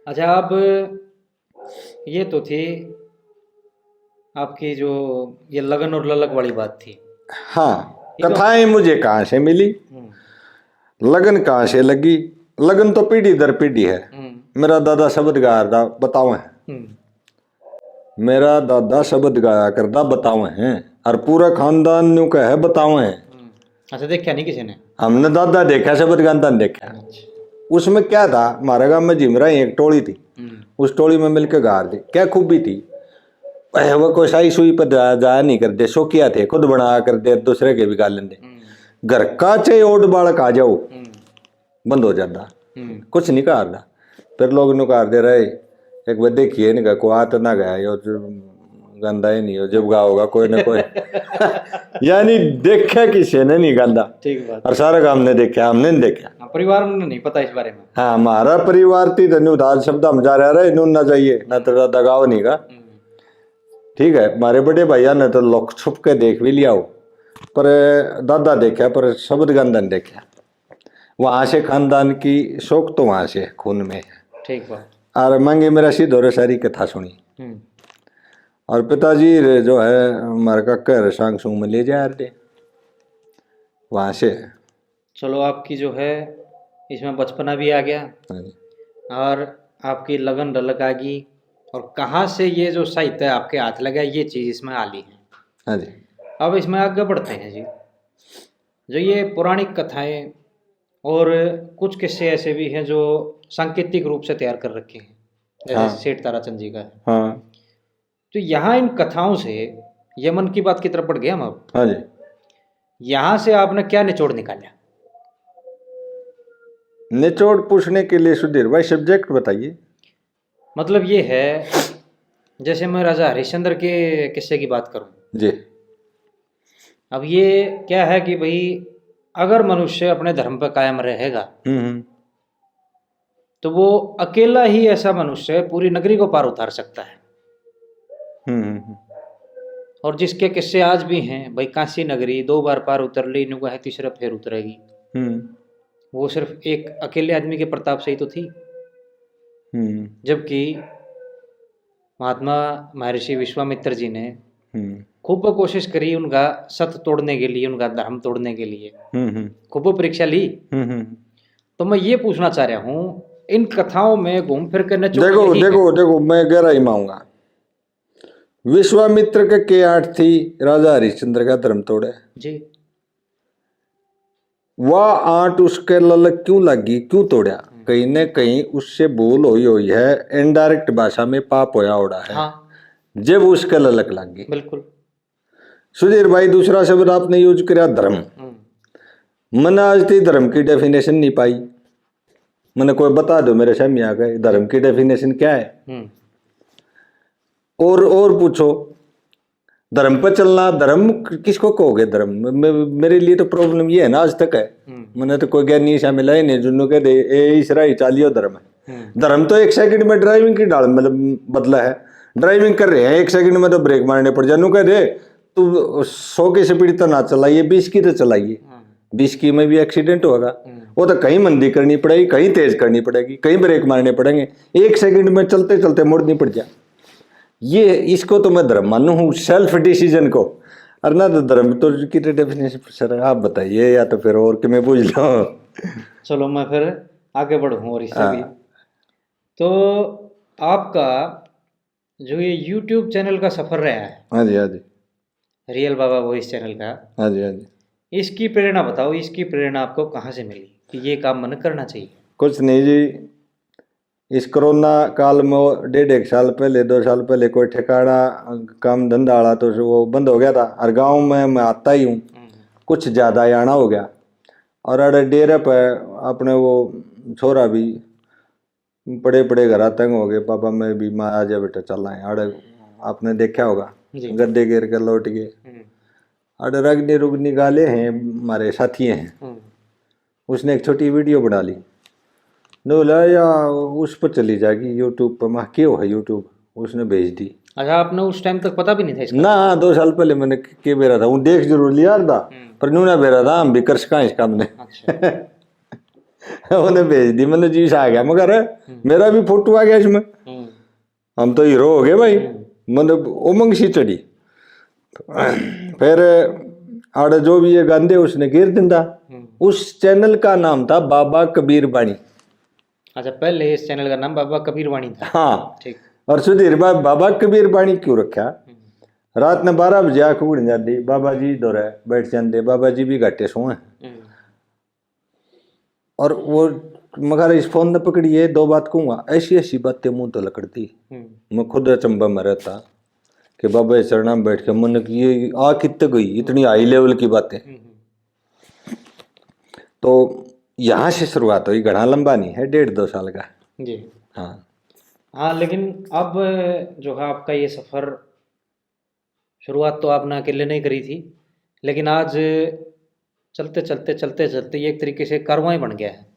अच्छा, अब ये तो थी आपकी जो ये लगन और ललक वाली बात थी। हाँ, कथाएं मुझे कहाँ से मिली, लगन कहाँ से लगी। लगन तो पीढ़ी दर पीढ़ी है। मेरा दादा शब्द गाया था बताओ है, मेरा दादा शब्द गाया करता बताओ हैं, और पूरा खानदान न्यू का है बताओ हैं। अच्छा, देखा नहीं किसी ने? हमने दादा देखा, शब्द गाता देखा। उसमें क्या था, हमारे गांव में जिमरा एक टोली थी, उस टोली में मिलकर गा दी। क्या खूबी थी, वो कोई साई सुई पर जाया नहीं करते, शौकिया थे, खुद बना कर दे, दूसरे के भी गा लेंगे। घर का चाहे ओड बालक आ जाओ बंद हो जाता, कुछ नहीं कहा। फिर लोग नुकार दे रहे, एक बार देखिए इनका को आ तो ना गया यो गंदा ही नहीं हो, जब गा होगा कोई ना कोई यानी देखा किसी ने नहीं गंदा। ठीक बात। और सारा काम ने देखा, हमने नहीं देखा। परिवार में नहीं पता इस बारे में। हाँ, हमारा परिवार थी धन्यु उदार शब्द हम जा रहे नून ना चाहिए ना तो दगाव नहीं का। ठीक है, हमारे बड़े भैया ने तो लोग छुप के देख भी लिया हो, पर दादा देखा, पर शब्द गंदन देखा। वहां से खानदान की शौक तो वहां से खून में है। ठीक बात। और मांगे मेरा सी दौरे सारी कथा सुनी, और पिताजी जो है हमारे काका सांग सुंग में ले जा रहे वहां से। चलो, आपकी जो है इसमें बचपना भी आ गया और आपकी लगन रलक आ गई, और कहाँ से ये जो साहित्य आपके हाथ लगा ये चीज़ इसमें आ ली है। हाँ जी। अब इसमें आगे बढ़ते हैं जी। जो ये पौराणिक कथाएं और कुछ किस्से ऐसे भी हैं जो सांकेतिक रूप से तैयार कर रखे हैं, जैसे सेठ ताराचंद जी का है। हाँ। तो यहाँ इन कथाओं से ये मन की बात की तरफ बढ़ गए हम अब। हाँ जी। यहाँ से आपने क्या निचोड़ निकाला? निचोड़ पूछने के लिए सुधीर भाई सब्जेक्ट बताइए। मतलब ये है, जैसे मैं राजा हरिश्चंद्र के किस्से की बात करूं जी। अब ये क्या है कि भाई अगर मनुष्य अपने धर्म पर कायम रहेगा तो वो अकेला ही ऐसा मनुष्य पूरी नगरी को पार उतार सकता है। और जिसके किस्से आज भी हैं, भाई काशी नगरी 2 बार पार उतर ली, नुका है तीसरा फिर उतरेगी। वो सिर्फ एक अकेले आदमी के प्रताप से ही तो थी। जबकि महात्मा महर्षि विश्वामित्र जी ने खूब कोशिश करी उनका सत तोड़ने के लिए, उनका धर्म तोड़ने के लिए, खूब परीक्षा ली। तो मैं ये पूछना चाह रहा हूँ, इन कथाओं में घूम फिर कर देखो मैं गहराई में आऊंगा। विश्वामित्र के 8 थी, राजा हरिश्चंद्र का धर्म तोड़े जी। वह 8 उसके ललक क्यों लगी, क्यों तोड़ा? कहीं न कहीं उससे भूल हुई है, इनडायरेक्ट भाषा में पाप होया उड़ा है। हाँ। जब उसके ललक लगी। बिल्कुल। सुधीर भाई दूसरा शब्द आपने यूज किया धर्म। मैंने आज तक धर्म की डेफिनेशन नहीं पाई। मैंने कोई बता दो मेरे सामने आ गए धर्म की डेफिनेशन क्या है। और पूछो धर्म पर चलना, धर्म किसको कहोगे धर्म? मेरे लिए तो प्रॉब्लम ये है ना, आज तक है मैंने तो कोई ज्ञानी ऐसा मिला ही नहीं जिन्होंने कह दे ए इसरा ही चालियो धर्म है। धर्म तो 1 सेकंड में ड्राइविंग की डाल मतलब बदला है। ड्राइविंग कर रहे हैं 1 सेकंड में तो ब्रेक मारने पड़ जाए, कह दे तू 100 की स्पीड तो ना चलाइए, 20 की तो चलाइए, 20 की में भी एक्सीडेंट होगा। वो तो कहीं मंदी करनी पड़ेगी, कहीं तेज करनी पड़ेगी, कहीं ब्रेक मारने पड़ेंगे, 1 सेकंड में चलते चलते मुड़नी पड़ जाए। ये इसको तो मैं धर्म मानू हूँ, सेल्फ डिसीजन को। और ना तो धर्म तो की डेफिनेशन सर आप बताइए, या तो फिर और कि मैं पूछ लो। चलो मैं फिर आगे बढ़ूँ और इससे भी। तो आपका जो ये YouTube चैनल का सफर रहा है, हाँ जी हाँ जी, रियल बाबा वॉइस चैनल का, हाँ जी हाँ जी। इसकी प्रेरणा बताओ, इसकी प्रेरणा आपको कहाँ से मिली कि ये काम मन करना चाहिए? कुछ नहीं जी, इस कोरोना काल में 1.5 साल पहले 2 साल पहले कोई ठिकाना काम धंधा वाला तो वो बंद हो गया था। और गांव में मैं आता ही हूँ, कुछ ज़्यादा ही आना हो गया। और अरे डेरे पे अपने वो छोरा भी बड़े बड़े घर तंग हो गए, पापा मैं भी माँ आ जा बेटा चल आए। अरे आपने देखा होगा गद्दे गिर कर लौट गए। अरे रगनी रुगनी गाले हैं हमारे साथी हैं, उसने एक छोटी वीडियो बना ली, बोला या उस पर चली जाएगी यूट्यूब पर। मैं क्यों है यूट्यूब, उसने भेज दी। अच्छा, आपने उस टाइम तक पता भी नहीं था इसका? ना 2 साल पहले मैंने के बेरा था, वो देख जरूर लिया था पर नूना बेरा था, हम भी कर सका इस काम ने। उन्हें भेज दी, मैंने जी आ गया, मगर मेरा भी फोटो आ गया इसमें, हम तो हीरो हो गए भाई। मैंने उमंग सी चढ़ी। फिर आड़ जो भी ये गांधे उसने गिर दिंदा। उस चैनल का नाम था बाबा कबीर बाणी। अच्छा, पहले इस चैनल का नाम बाबा कबीर वाणी था। हाँ ठीक। और सुधीर बाबा कबीर बाणी क्यों रखा? रात ने 12 बजे आँख उड़ जाती, बाबा जी दौरे बैठ जाते, बाबा जी भी घाटे सोए। और वो मगर इस फोन ने पकड़ी है, 2 बात कहूँगा, ऐसी ऐसी बातें मुंह तो लकड़ती। मैं खुद अचंबा में रहता कि बाबा इस चरणा में बैठ के मन की ये आ कितने गई, इतनी हाई लेवल की बातें। तो यहाँ से शुरुआत हुई, घना लंबा नहीं है, 1.5-2 साल का जी। हाँ हाँ, लेकिन अब जो है आपका ये सफ़र, शुरुआत तो आपने अकेले नहीं करी थी, लेकिन आज चलते चलते चलते चलते ये एक तरीके से कारवां बन गया है।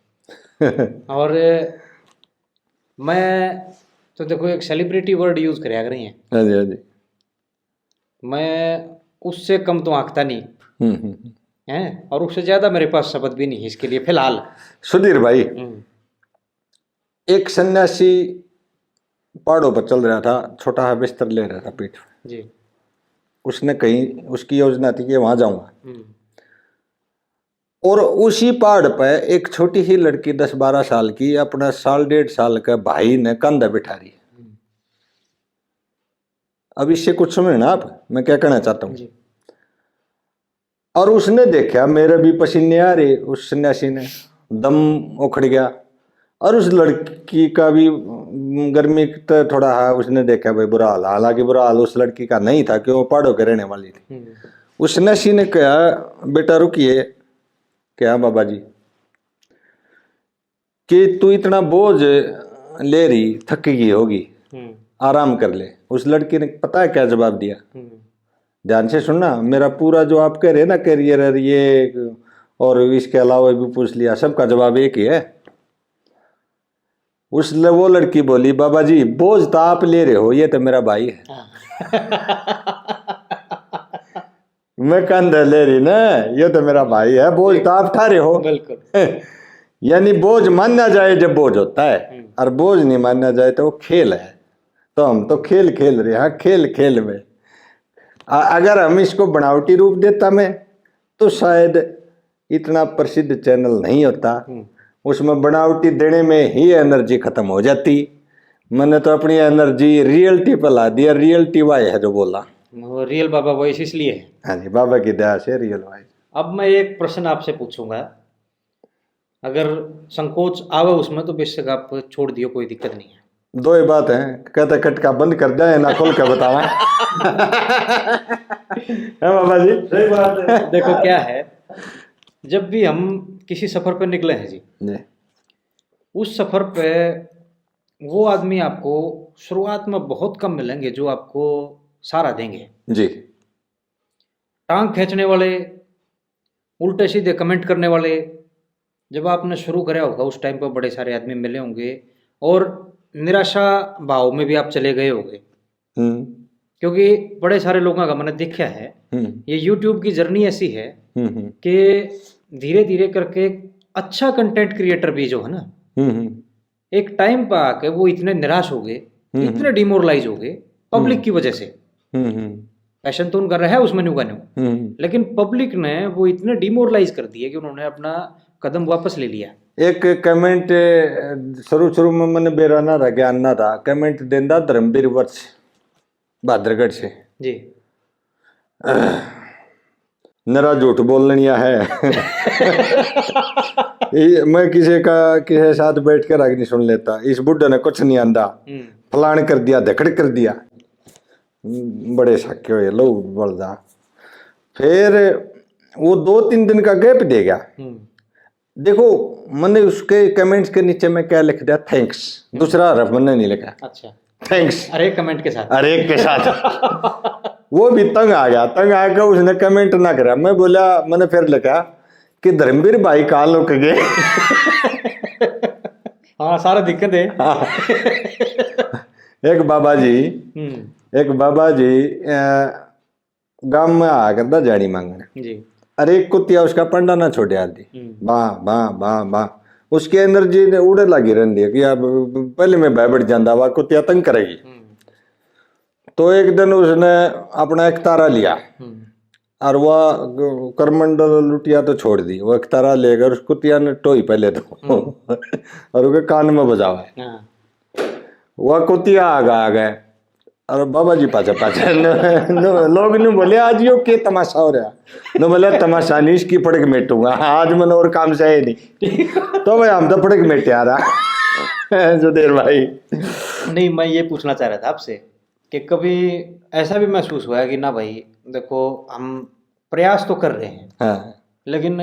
और मैं तो देखो एक सेलिब्रिटी वर्ड यूज़ कराया करें हैं, हाँ जी हाँ जी, मैं उससे कम तो आंकता नहीं हैं, और उससे ज़्यादा मेरे पास शब्द भी नहीं है इसके लिए फिलहाल। सुधीर भाई, एक सन्यासी पहाड़ों पर चल रहा था, छोटा सा बिस्तर ले रहा था पीठ जी। उसने कहीं उसकी योजना थी कि वहां जाऊंगा, और उसी पहाड़ पर एक छोटी ही लड़की 10-12 साल की अपना 1.5 साल का भाई ने कंधा बिठा रही। अब इससे कुछ समझना आप मैं क्या कहना चाहता हूँ। और उसने देखा मेरे भी पसीने आ रहे, उस सन्यासी ने दम उखड़ गया, और उस लड़की का भी गर्मी तो थोड़ा है, उसने देखा भाई बुरा हाल। हालांकि बुरा हाल उस लड़की का नहीं था, क्यों पहाड़ों के रहने वाली थी। उस सन्यासी ने कहा बेटा रुकिए, क्या बाबा जी कि तू इतना बोझ ले रही, थक गई होगी, आराम कर ले। उस लड़की ने पता है क्या जवाब दिया? ध्यान से सुनना, मेरा पूरा जो आप कह रहे हैं ना करियर ये और इसके अलावा भी पूछ लिया, सबका जवाब एक ही है। वो लड़की बोली बाबा जी बोझ तो आप ले रहे हो, ये तो मेरा भाई है। मैं कंधा ले रही ना, ये तो मेरा भाई है, बोझ तो आप ठा रहे हो। बिल्कुल। यानी बोझ माना जाए जब बोझ होता है, और बोझ नहीं माना जाए तो वो खेल है। तो हम तो खेल खेल रहे हैं, खेल खेल में अगर हम इसको बनावटी रूप देता मैं तो शायद इतना प्रसिद्ध चैनल नहीं होता। उसमें बनावटी देने में ही एनर्जी खत्म हो जाती। मैंने तो अपनी एनर्जी रियलिटी पर ला दिया। रियलिटी वाई है जो बोला, वो रियल बाबा वॉइस इसलिए है। हाँ जी, बाबा की दया से रियल वाई। अब मैं एक प्रश्न आपसे पूछूंगा, अगर संकोच आवे उसमें तो बेशक आप छोड़ दियो, कोई दिक्कत नहीं है। 2 ही बात है, कहते खटका बंद कर जाए ना खोल के बतावा। बाबा जी सही बात है। देखो क्या है, जब भी हम किसी सफर पर निकले हैं जी, उस सफर पे वो आदमी आपको शुरुआत में बहुत कम मिलेंगे जो आपको सहारा देंगे जी। टांग खींचने वाले, उल्टे सीधे कमेंट करने वाले, जब आपने शुरू कराया होगा उस टाइम पर बड़े सारे आदमी मिले होंगे और निराशा भाव में भी आप चले गए होंगे, क्योंकि बड़े सारे लोगों का मैंने देखा है। ये यूट्यूब की जर्नी ऐसी है कि धीरे धीरे करके अच्छा कंटेंट क्रिएटर भी जो है ना, एक टाइम पर आके वो इतने निराश हो गए, इतने डिमोरलाइज हो गए पब्लिक की वजह से। पैशन तो उनका रहा है उसमें न्यू का न्यू, लेकिन पब्लिक ने वो इतने डिमोरलाइज कर दिए कि उन्होंने अपना कदम वापस ले लिया। एक कमेंट शुरू में मैंने बेरा ना था, ज्ञान ना था, कमेंट देंदा धर्मवीर वर्ष भाद्रगढ़ से जी, नरा झूठ बोलनिया है। मैं किसी साथ बैठ कर आगे नहीं सुन लेता, इस बुढ़े ने कुछ नहीं आंदा, फलान कर दिया, धकड़ कर दिया, बड़े साक्य हुए लो बलदा। फिर वो 2-3 दिन का गैप दे गया। देखो मैंने उसके कमेंट्स के नीचे में क्या लिख दिया, थैंक्स, दूसरा हरफ मैंने नहीं लिखा। अच्छा, थैंक्स अरे कमेंट के साथ, अरे के साथ। वो भी तंग आ गया, तंग आकर उसने कमेंट ना करा। मैं बोला, मैंने फिर लिखा कि धर्मवीर भाई कहाँ लुक गए। हाँ सारा दिक्कत है। एक बाबा जी गांव में आ करता जाड़ी मांगने जी। अरे एक कुतिया उसका पंडा ना छोड़े आदि, बा बा बा बा उसके अंदर जी ने उड़े लगी रहती है कि अब पहले मैं भय बढ़ जाता, वह कुतिया तंग करेगी। तो एक दिन उसने अपना एक तारा लिया और वह करमंडल लुटिया तो छोड़ दी, वो एक तारा लेकर उस कुतिया ने टोई पहले तो और उसके कान में बजावा। वह कुतिया आ गए और बाबा जी पाचा पाचा लोग ने बोले आज यो के तमाशा हो रहा, न बोले तमाशा नहीं, इसकी फड़क मेटूंगा आज मैंने और काम से है नहीं। तो भाई हम तो फड़क मेटे आ रहा। जो देर भाई नहीं, मैं ये पूछना चाह रहा था आपसे कि कभी ऐसा भी महसूस हुआ है कि ना भाई देखो हम प्रयास तो कर रहे हैं, हाँ, लेकिन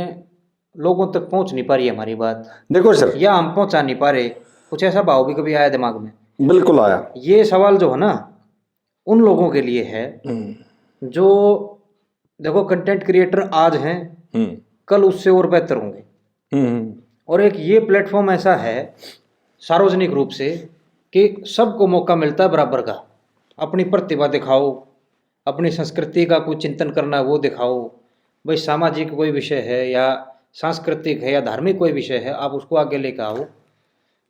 लोगों तक पहुंच नहीं पा रही हमारी बात, देखो सर, या हम पहुंचा नहीं पा रहे, कुछ ऐसा भाव भी कभी आया दिमाग में? बिल्कुल आया। ये सवाल जो है ना उन लोगों के लिए है जो देखो कंटेंट क्रिएटर आज हैं, कल उससे और बेहतर होंगे, और एक ये प्लेटफॉर्म ऐसा है सार्वजनिक रूप से कि सबको मौका मिलता है बराबर का, अपनी प्रतिभा दिखाओ, अपनी संस्कृति का कोई चिंतन करना है वो दिखाओ, भाई सामाजिक कोई विषय है या सांस्कृतिक है या धार्मिक कोई विषय है आप उसको आगे लेकर आओ।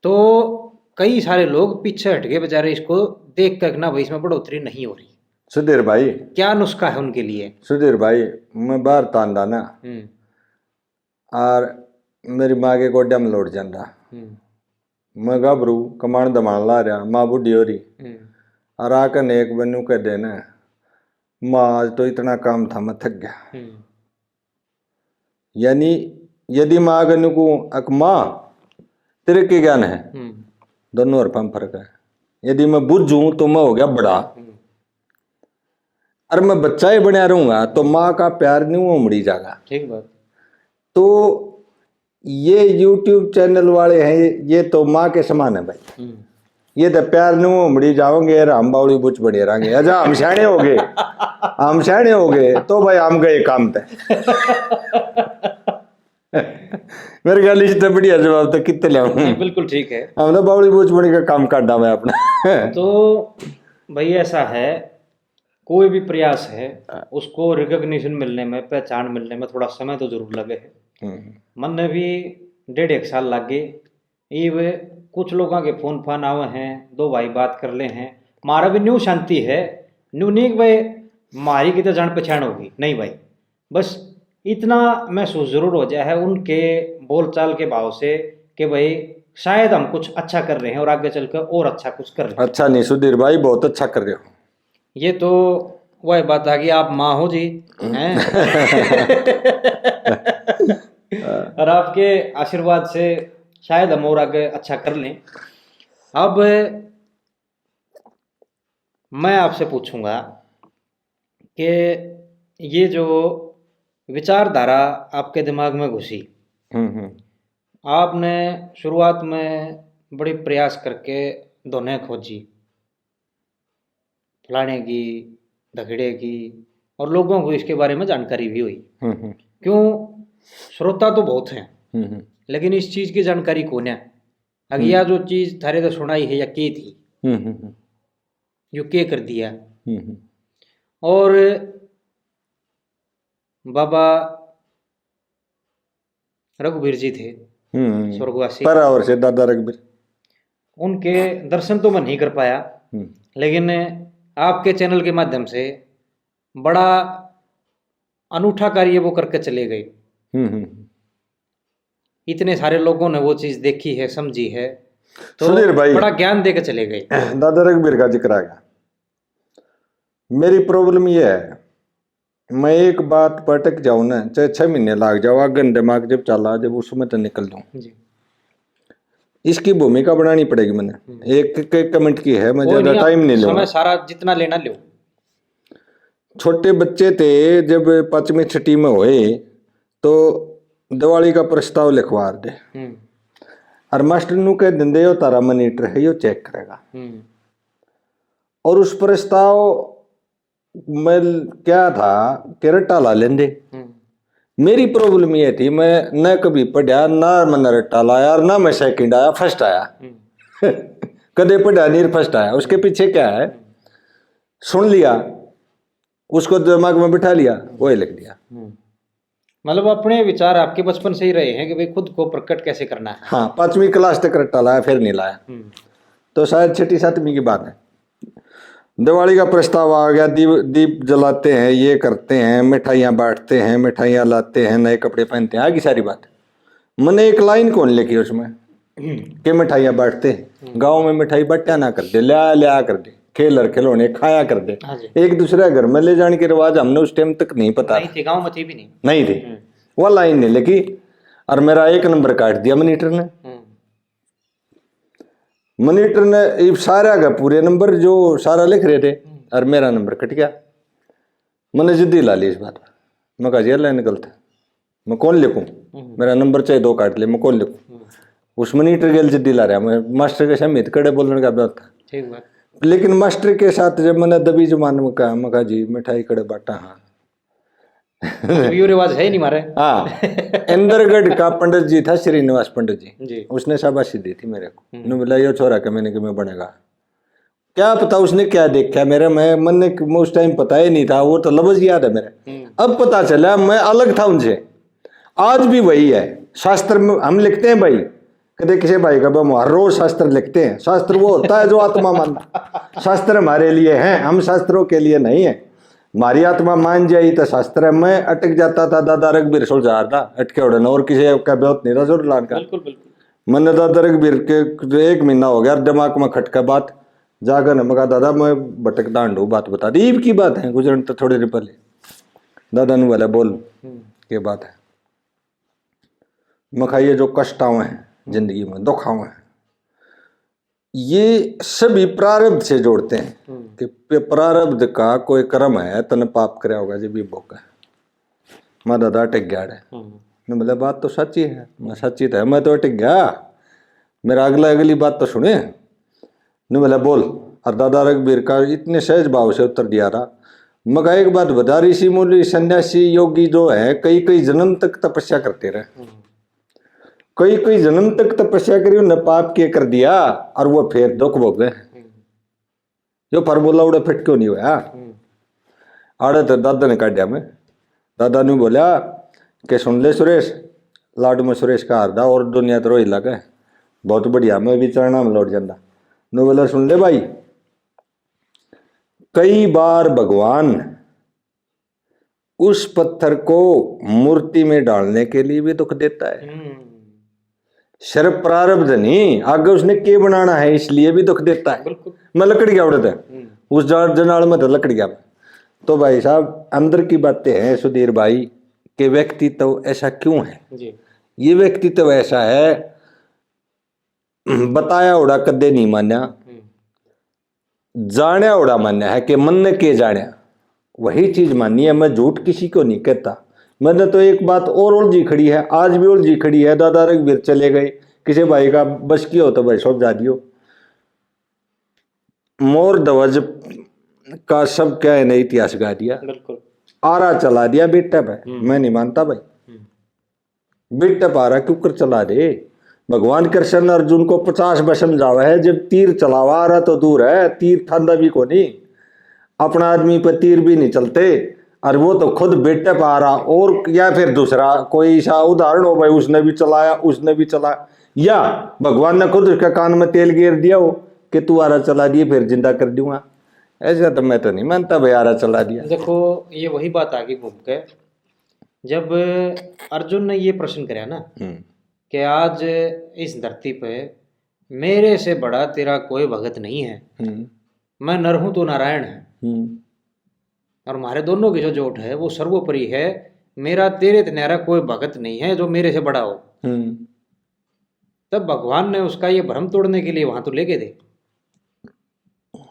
तो कई सारे लोग पीछे हट गए बेचारे, इसको देख कर ना भाई इसमें बढ़ोतरी नहीं हो रही। सुधीर भाई क्या नुस्खा है उनके लिए? सुधीर भाई मैं बाहर तांदा ना और मेरी माँ के गोड्या में लौट जाता, मैं घबरू कमाण दमान ला रहा, माँ बुढ़ी हो रही और आकर एक बनू कह देना माँ आज तो इतना काम था मैं थक गया। यानी यदि माँ अगर को अक माँ तेरे के ज्ञान है, दोनों हरफा में फर्क है। यदि मैं बुझूं तो मैं हो गया बड़ा, और मैं बच्चा ही बना रहूंगा तो माँ का प्यार नहीं वो उमड़ी जाएगा। ठीक बात। तो ये YouTube चैनल वाले हैं ये तो माँ के समान है भाई, ये तो प्यार नहीं वो उमड़ी जाओगे यार, हम बावड़ी बुझ बड़े रहेंगे। अच्छा हम सियाने हो गए, हम सियाने हो गए तो भाई हम गए काम पे। मेरे ख्याल इस तो बढ़िया जवाब तो कितने लाऊं। बिल्कुल ठीक है, हम तो बावड़ी बुझ बड़ी का काम काटा मैं अपना। तो भाई ऐसा है, कोई भी प्रयास है उसको रिकॉग्निशन मिलने में, पहचान मिलने में थोड़ा समय तो जरूर लगे है। मन में भी 1.5-1 साल लग गए, ये कुछ लोगों के फोन फान आवे हैं, 2 भाई बात कर ले हैं, मारा भी न्यू शांति है, न्यू नहीं भाई मारी की तो जान पहचान होगी नहीं भाई, बस इतना महसूस जरूर हो जाए है उनके बोलचाल के भाव से कि भाई शायद हम कुछ अच्छा कर रहे हैं और आगे चलकर और अच्छा कुछ कर रहे हैं। अच्छा नहीं सुधीर भाई बहुत अच्छा कर रहे हो। ये तो वह बात आ गई, आप माँ हो जी हैं। और आपके आशीर्वाद से शायद हम और आगे अच्छा कर लें। अब मैं आपसे पूछूंगा कि ये जो विचारधारा आपके दिमाग में घुसी, आपने शुरुआत में बड़ी प्रयास करके दोने खोजी, फलाने की धगड़े की और लोगों को इसके बारे में जानकारी भी हुई। हम्म, क्यों, श्रोता तो बहुत हैं, हम्म, लेकिन इस चीज की जानकारी कौन है। अगिया जो चीज थारे तो सुनाई है या के थी, हम्म, जो के कर दिया। हम्म, और बाबा रघुवीर जी थे स्वर्गवासी, पर और से दादा रघुवीर, उनके दर्शन तो मैं नहीं कर पाया, लेकिन आपके चैनल के माध्यम से बड़ा अनूठा कार्य वो करके चले गए। इतने सारे लोगों ने वो चीज देखी है, समझी है, तो सुधीर भाई बड़ा ज्ञान देकर चले गए। दादा रघुवीर का जिक्र आ गया। मेरी प्रॉब्लम ये है, मैं एक बात पर अटक जाऊं ना, चाहे 6 महीने लाग जाओ, आगन दिमाग जब चला, जब उसमें तो निकल दूं जी। इसकी भूमिका बनानी पड़ेगी। मैंने एक कमेंट की है, मैं ज्यादा टाइम नहीं लूंगा, समय सारा जितना लेना लो। छोटे बच्चे थे जब 5वीं 6वीं में हुए तो दिवाली का प्रस्ताव लिखवा दे, और मास्टर नु कह देंगे यो तारा मॉनिटर है, यो चेक करेगा। और उस प्रस्ताव में क्या था कि रट्टा ला लेंगे। मेरी प्रॉब्लम ये थी, मैं न कभी पढ़ा, ना मैंने रट्टा लाया, और ना मैं सेकंड आया, फर्स्ट आया। कदे पढ़ा नहीं, फर्स्ट आया। उसके पीछे क्या है, सुन लिया, उसको दिमाग में बिठा लिया, वही लिख दिया। मतलब अपने विचार आपके बचपन से ही रहे हैं कि भाई खुद को प्रकट कैसे करना है। हाँ, 5वीं क्लास तक रट्टा लाया, फिर नहीं लाया। तो शायद 6ठी 7वीं की बात है। दिवाली का प्रस्ताव आ गया, दीप जलाते हैं, ये करते हैं, मिठाइयाँ बांटते हैं, मिठाइयाँ लाते हैं, नए कपड़े पहनते हैं, आगे सारी बात। मैंने एक लाइन कौन लिखी उसमें कि मिठाइयाँ बांटते हैं। गाँव में मिठाई बट्टा ना कर दे, लिया कर दे, खेल खिलौने खाया कर दे। एक दूसरे घर में ले जाने के रिवाज हमने उस टाइम तक नहीं पता, नहीं थे, गाँव में थी भी नहीं थे। वो लाइन नहीं लिखी, और मेरा 1 नंबर काट दिया मॉनिटर ने। मॉनिटर ने सारा का पूरे नंबर जो सारा लिख रहे थे, और मेरा नंबर कट गया। मैंने जिद्दी ला ली इस बात पर। मैं कहा यार लाइन गलत है, मैं कौन लिखूं, मेरा नंबर चाहे 2 काट ले, मैं कौन लिखूं। उस मॉनिटर के जिद्दी ला रहा, मैं मास्टर के सामने कड़े बोलने का बात था। ठीक बात। लेकिन मास्टर के साथ जब मैंने दबी जुबान में कहा, मैं कहा जी मिठाई कड़े बांटा। हाँ रिवाज है नहीं मारे। हाँ, इंदरगढ़ का पंडित जी था, श्रीनिवास पंडित जी, उसने शाबाशी दी थी मेरे को। उन्होंने बोला ये छोरा के मैंने कि मैं बनेगा। क्या पता उसने क्या देखा मेरे में, मन उस टाइम पता ही नहीं था, वो तो लफ्ज याद है मेरे। अब पता चला मैं अलग था उनसे। आज भी वही है, शास्त्र में हम लिखते हैं भाई, कदे किसी भाई का हम हर रोज शास्त्र लिखते हैं। शास्त्र वो होता है जो आत्मा मानता, शास्त्र हमारे लिए हैं, हम शास्त्रों के लिए नहीं है। हमारी आत्मा मान जाई तो शास्त्र है। मैं अटक जाता था, दादा रघुवीर सुलझा था, अटके उड़न, और किसी का बहुत नहीं रहा लान का। बिल्कुल बिल्कुल। मैंने दादा रघुवीर के 1 महीना हो गया, दिमाग में खटका बात जाकर न मगा, दादा मैं भटक दांडू बात बता दी, ईब की बात है, गुजरन तो थोड़ी देर पहले। दादा ने बोला बोल ये बात है। मैं ये जो कष्ट आवे हैं जिंदगी में, दुख आवे हैं, ये सभी प्रारब्ध से जोड़ते हैं कि प्रारब्ध का कोई कर्म है, तने पाप कराया होगा जब भी भोग है। मैं दादा अटक गया है। मैं बोला बात तो सच्ची है, मैं सच्ची तो है, मैं तो अटक गया, मेरा अगली बात तो सुने। नहीं बोला बोल। और दादा रघुवीर का इतने सहज भाव से उत्तर दिया रहा। मगर एक बात बता, ऋषि मुनि सन्यासी योगी जो है कई कई जन्म तक तपस्या करते रहे, कई कई जन्म तक तपस्या करी, उन्हें पाप के कर दिया, और वो फिर दुख भोगे। जो पर बोला उड़ा फिट क्यों नहीं हुआ। आड़े तो दादा ने काट दिया। मैं दादा ने बोला कि सुन ले सुरेश, लाडू में सुरेश का हारदा, और दुनिया तो रोई लगे बहुत बढ़िया, मैं भी चरणा में लौट जाता। नो बोला सुन ले भाई, कई बार भगवान उस पत्थर को मूर्ति में डालने के लिए भी दुख देता है। सिर्फ प्रारब्ध नहीं, आगे उसने के बनाना है इसलिए भी दुख देता है। मैं लकड़ गया उड़ता है उस जनाल में, तो लकड़ गया। तो भाई साहब अंदर की बातें हैं सुधीर भाई, के व्यक्तित्व ऐसा क्यों है जी? ये व्यक्तित्व ऐसा है, बताया उड़ा कदे नहीं मान्या, जाने उड़ा मान्या है कि मन ने के जाने, वही चीज मानी है। मैं झूठ किसी को नहीं कहता। मैंने तो एक बात और उलझी खड़ी है, आज भी उलझी खड़ी है। दादा रघुवीर चले गए, किसी भाई का बस की हो तो भाई सब जा दियो। मोर ध्वज का सब क्या है, इतिहास गा दिया। बिल्कुल। आरा चला दिया बेटे पे, मैं नहीं मानता भाई। बेटे पे आरा क्यों कर चला दे? भगवान कृष्ण अर्जुन को 50 बार समझावा है, जब तीर चलावा आ रहा तो दूर है, तीर थांदा भी को नहीं, अपना आदमी पे तीर भी नहीं चलते, और वो तो खुद बेटे पे आ रहा। और या फिर दूसरा कोई ऐसा उदाहरण हो भाई, उसने भी चलाया, उसने भी चलाया, या भगवान ने खुद उसके कान में तेल गिर दिया हो कि तू आरा चला दिए फिर जिंदा कर दूंगा। ऐसा तो मैं तो नहीं मानता भाई आरा चला दिया। देखो ये वही बात आ गई घूम के, जब अर्जुन ने ये प्रश्न कराया ना कि आज इस धरती पे मेरे से बड़ा तेरा कोई भगत नहीं है, मैं नर हूं तो नारायण है, और हमारे दोनों की जो जोट है वो सर्वोपरि है, मेरा तेरे न्यारा कोई भगत नहीं है जो मेरे से बड़ा हो। तब भगवान ने उसका ये भ्रम तोड़ने के लिए वहां तो लेके थे।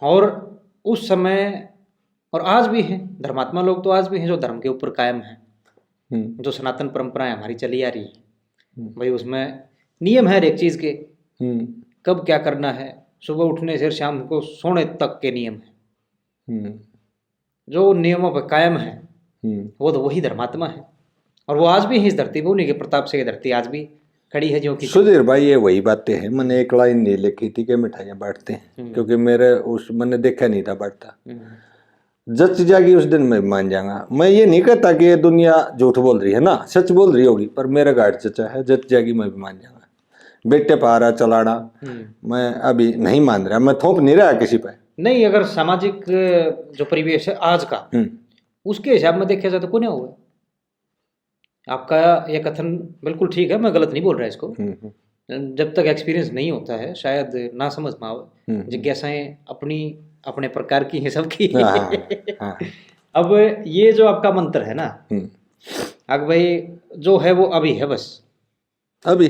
और उस समय और आज भी हैं धर्मात्मा लोग, तो आज भी हैं जो धर्म के ऊपर कायम हैं, जो सनातन परंपराएं हमारी चली आ रही है भाई, उसमें नियम है हर एक चीज के, कब क्या करना है, सुबह उठने से शाम को सोने तक के नियम है, जो नियमों पर कायम है वो तो वही धर्मात्मा है। और वो आज भी है इस धरती पर, उन्हीं के प्रताप से ये धरती आज भी खड़ी है जो कि। सुधीर भाई ये वही बातें हैं, मैंने एक लाइन नहीं लिखी थी कि मिठाइयाँ बांटते हैं, क्योंकि मेरे उस मैंने देखा नहीं था बांटता। जच जागी उस दिन मैं मान जाऊंगा। मैं ये नहीं कहता कि ये दुनिया झूठ बोल रही है ना, सच बोल रही होगी, पर मेरा घाट चचा है, जच जागी मैं भी मान जाऊंगा। बेटे पारा चलाना मैं अभी नहीं मान रहा, मैं थोप नहीं रहा किसी पे नहीं। अगर सामाजिक जो परिवेश है आज का उसके हिसाब में देखा जाए तो क्यों नहीं हुआ। आपका यह कथन बिल्कुल ठीक है, मैं गलत नहीं बोल रहा इसको। जब तक एक्सपीरियंस नहीं होता है शायद ना समझ में आवे, जिज्ञासाएं अपनी अपने प्रकार की हैं सबकी। अब ये जो आपका मंत्र है ना, अब भाई जो है वो अभी है, बस अभी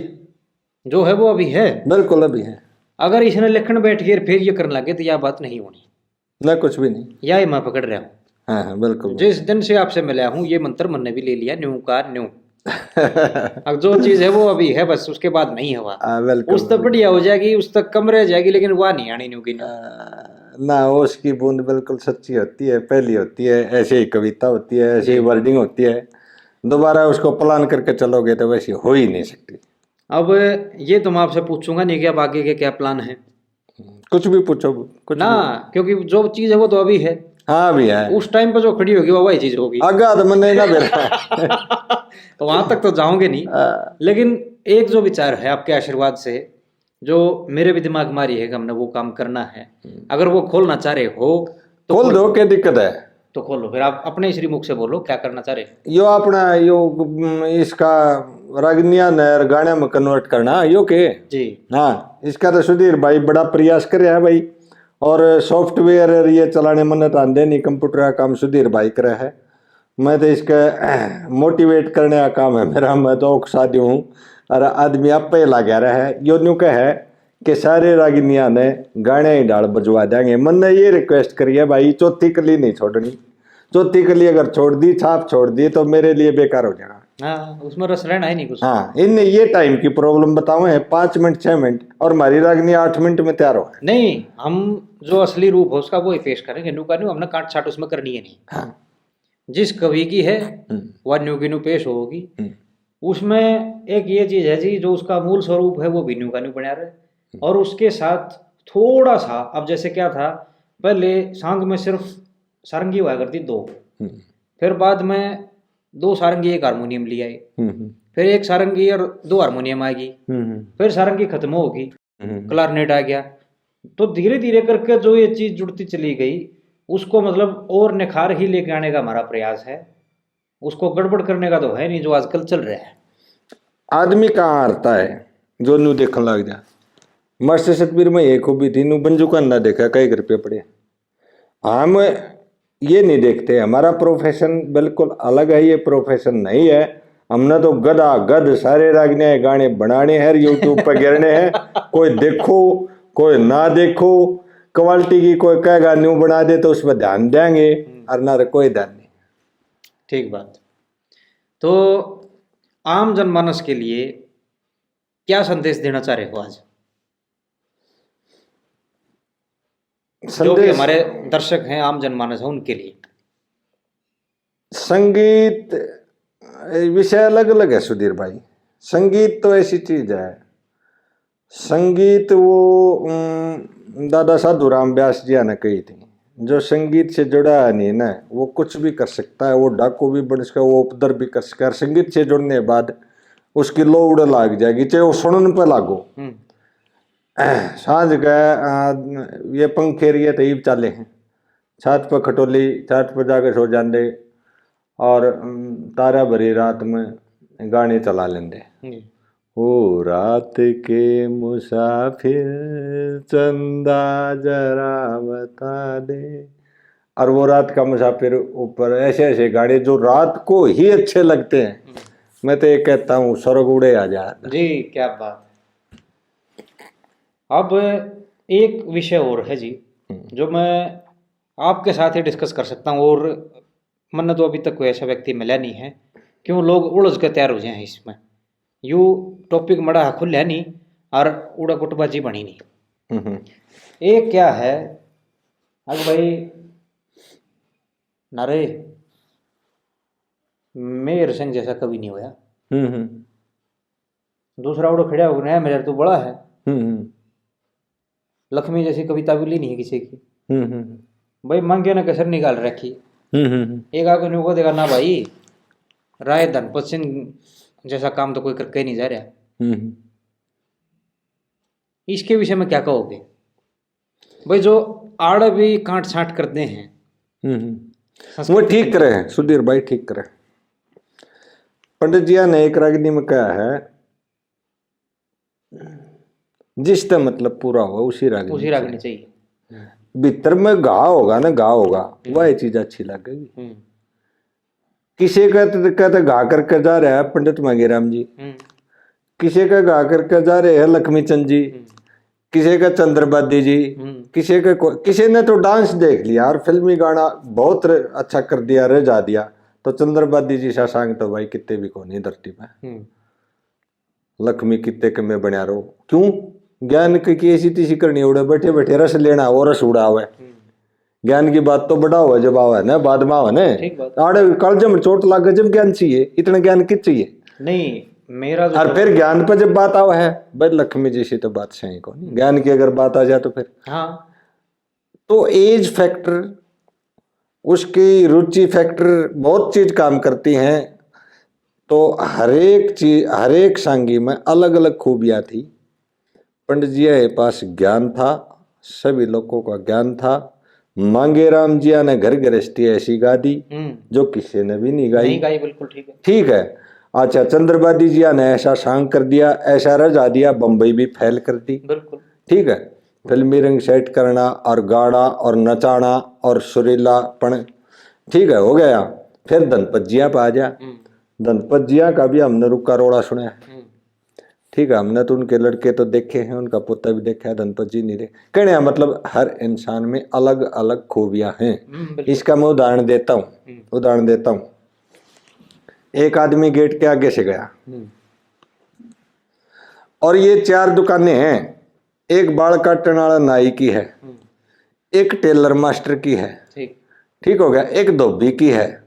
जो है वो अभी है, बिल्कुल अभी है। अगर इसने लिखण बैठ गए फिर ये करने लगे तो यह बात नहीं होनी ना, कुछ भी नहीं, यह मैं पकड़ रहा हूँ। हाँ बिल्कुल। जिस दिन से आपसे मिला हूँ ये मंत्र मैंने भी ले लिया, न्यू का न्यू। अब जो चीज है वो अभी है, बस उसके बाद नहीं हुआ, उस तक बढ़िया हो जाएगी, उस तक कम रह जाएगी, लेकिन वह नहीं आनी न्यू की न्यू। ना उसकी बूंद बिल्कुल सच्ची होती है, पहली होती है, ऐसे ही कविता होती है, ऐसे ही वर्डिंग होती है, दोबारा उसको प्लान करके चलोगे तो वैसी हो ही नहीं सकती। अब ये तो मैं आपसे पूछूंगा नहीं कि अब आगे के क्या प्लान है, कुछ भी पूछो कुछ ना भी। क्योंकि जो चीज है वो तो अभी है, हाँ भी है, उस टाइम पर जो खड़ी होगी वो वही चीज होगी। आगाद मन नहीं ना तो वहां तक तो जाओगे नहीं, लेकिन एक जो विचार है आपके आशीर्वाद से जो मेरे भी दिमाग मारी है कि हमने वो काम करना है, अगर वो खोलना चाह रहे हो तो खोल दो, क्या दिक्कत है, तो खोलो। फिर आप अपने श्री मुख से बोलो क्या करना चाह रहे हो। यो अपना यो इसका रागनिया नर गाने में कन्वर्ट करना यो के जी हाँ, इसका तो सुधीर भाई बड़ा प्रयास करे है भाई, और सॉफ्टवेयर ये चलाने मन तो आंदे नहीं, कंप्यूटर का काम सुधीर भाई करे है, मैं तो इसका मोटिवेट करने का काम है मेरा, मैं तो औकसादी हूँ, और आदमी आप पे लगा रहा है। यो न्यू का है कि सारे रागिनिया ने गाने ही डाल बजवा देंगे। मन ने ये रिक्वेस्ट करी है भाई, चौथी कली नहीं छोड़नी, चौथी कली अगर छोड़ दी, छाप छोड़ दी तो मेरे लिए बेकार हो जाएगा। हाँ, उसमें रस रहना है नहीं कुछ। हाँ, इनने ये टाइम की प्रॉब्लम बताओ है 5 मिनट 6 मिनट, और हमारी रागनी 8 मिनट में तैयार हो। नहीं, हम जो असली रूप है उसका वो ही पेश करेंगे, न्यू का न्यू हमने काट छाट उसमें करनी है नहीं। हाँ। जिस कवि की है वह न्यू की न्यू पेश होगी। उसमें एक ये चीज है जी, जो उसका मूल स्वरूप है वो भी न्यू का न्यू बना रहे, और उसके साथ थोड़ा सा, अब जैसे क्या था पहले सांग में सिर्फ सारंगी हुआ करती 2, फिर बाद में 2 सारंगी 1 हारमोनियम ले आए, फिर 1 सारंगी और 2 हारमोनियम आ गई, फिर सारंगी खत्म होगी, क्लारनेट आ गया। तो धीरे धीरे करके जो ये चीज जुड़ती चली गई, उसको मतलब और निखार ही लेके आने का हमारा प्रयास है, उसको गड़बड़ करने का तो है नहीं जो आजकल चल रहा है। आदमी कहाँ हारता है जो न्यू देखने लग जा। मास्टर सतबीर में एक खूबी थी, न्यू बंजू का ना देखा कई रुपये पड़े। हम ये नहीं देखते, हमारा प्रोफेशन बिल्कुल अलग है, ये प्रोफेशन नहीं है। हमने तो गदा गद सारे रागने गाने बनाने हैं, यूट्यूब पर गिरने हैं, कोई देखो कोई ना देखो, क्वालिटी की कोई कहेगा न्यू बना दे तो उस पर ध्यान देंगे, और ना कोई ध्यान नहीं। ठीक बात। तो आम जनमानस के लिए क्या संदेश देना चाह रहे हो आज, जो कि हमारे दर्शक हैं, आम जनमानस है उनके लिए? संगीत विषय अलग अलग है सुधीर भाई। संगीत तो ऐसी चीज है, संगीत वो दादा साधु राम व्यास जी ने कही थी, जो संगीत से जुड़ा है नहीं ना वो कुछ भी कर सकता है, वो डाकू भी बन सकता है, वो उपद्रव भी कर सकता है। संगीत से जुड़ने के बाद उसकी लो उड़ लाग जाएगी, चाहे वो सुनने पे लागो। सांझ गए ये पंखे रिए तो ईब चाले हैं, छत पर खटोली छत पर जाकर सो जाते और तारा भरी रात में गाने चला लेंगे। ओ रात के मुसाफिर चंदा जरा बता दे, और वो रात का मुसाफिर ऊपर ऐसे ऐसे गाने जो रात को ही अच्छे लगते हैं। मैं तो ये कहता हूँ स्वर्ग उड़े आ जाता जी। क्या बात। अब एक विषय और है जी जो मैं आपके साथ ही डिस्कस कर सकता हूँ, और मैंने तो अभी तक कोई ऐसा व्यक्ति मिला नहीं है, क्यों लोग उलझ के तैयार हो जाए इसमें। यू टॉपिक मड़ा है खुल है नहीं और उड़ा कुटबाजी बनी नहीं। एक क्या है, अगर भाई नारे मेरे संग जैसा कभी नहीं होया। दूसरा उड़ो खड़ा हो गया मेरा तो बड़ा है। लक्ष्मी जैसी कविता भी ली नहीं है किसी की। भाई मांगे ना कसर निकाल रखी। एक आगे को देखा ना भाई, राय धनपत सिंह जैसा काम तो कोई करके नहीं जा रहा। इसके विषय में क्या कहोगे भाई? जो आड़ भी काट छाट करते हैं वो ठीक करे सुधीर भाई, ठीक करे। पंडित जी ने एक रागनी में कहा है, जिसका मतलब पूरा हो उसी रागनी चाहिए। भीतर में घा होगा ना, घा होगा वह चीज अच्छी लगेगी। किसी का कहते घा करके जा रहा है पंडित मांगेराम जी, किसी का गा करके जा रहे हैं लक्ष्मी चंद जी, किसी का चंद्रबादी जी, किसी ने तो डांस देख लिया और फिल्मी गाना बहुत अच्छा कर दिया, रजा दिया। तो चंद्रबादी जी सासांग तो भाई कितने भी को नहीं धरती पे। लक्ष्मी कितने के में बना रहो, क्यों ज्ञान की ऐसी तीसी करनी उड़े बैठे बैठे रस लेना हो, रस उड़ा हुआ। ज्ञान की बात तो बड़ा हुआ जब आवा ना, बाद में आवा ना। आड़े कल जब चोट लागे जब ज्ञान चाहिए, इतना ज्ञान किस चाहिए नहीं मेरा। और फिर ज्ञान पर जब बात आवा है भाई लक्ष्मी जैसी तो बात सही को नहीं, ज्ञान की अगर बात आ जाए तो फिर हाँ, तो एज फैक्टर, उसकी रुचि फैक्टर बहुत चीज काम करती हैं। तो हरेक चीज हरेक सांगी में अलग अलग खूबियां थी। पंडित जी के पास ज्ञान था, सभी लोगों का ज्ञान था। मांगेराम जी ने घर गृहस्थी ऐसी गा दी जो किसी ने भी नहीं गाई। बिल्कुल ठीक है, ठीक है। अच्छा, चंद्रबादी जी ने ऐसा सांग कर दिया, ऐसा रजा दिया, बम्बई भी फैल कर दी। बिल्कुल ठीक है। फिल्मी रंग सेट करना और गाना और नचाना और सुरीलापन, ठीक है, हो गया। फिर धनपत जिया पे आ जा। धनपत जिया का भी हमने रुक्का रोड़ा सुना है। ठीक है, हमने तो उनके लड़के तो देखे हैं, उनका पोता भी देखा है, धनपत जी नहीं देखे। कहने का मतलब हर इंसान में अलग अलग खूबियां हैं। इसका मैं उदाहरण देता हूँ। एक आदमी गेट के आगे से गया और ये 4 दुकानें हैं। एक बाल काटने वाला नाई की है, एक टेलर मास्टर की है, ठीक हो गया, एक धोबी की है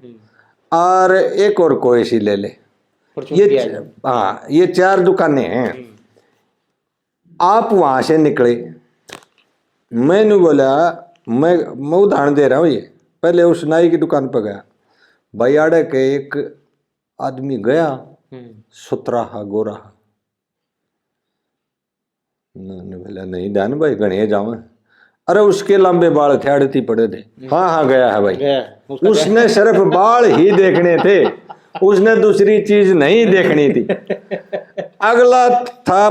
और एक और कोई सी ले ले। ये 4 दुकानें हैं। आप वहां से निकले, मैंने बोला मैं उदाहरण दे रहा हूँ। ये पहले उस नाई की दुकान पर गया, भाई आड़े के एक आदमी गया, सुतराहा गोरा। बोला नहीं ध्यान भाई गणे जाओ। अरे उसके लंबे बाल थे, अड़ती पड़े थे। हाँ गया है भाई। उसने सिर्फ बाल ही देखने थे, उसने दूसरी चीज नहीं देखनी थी। अगला था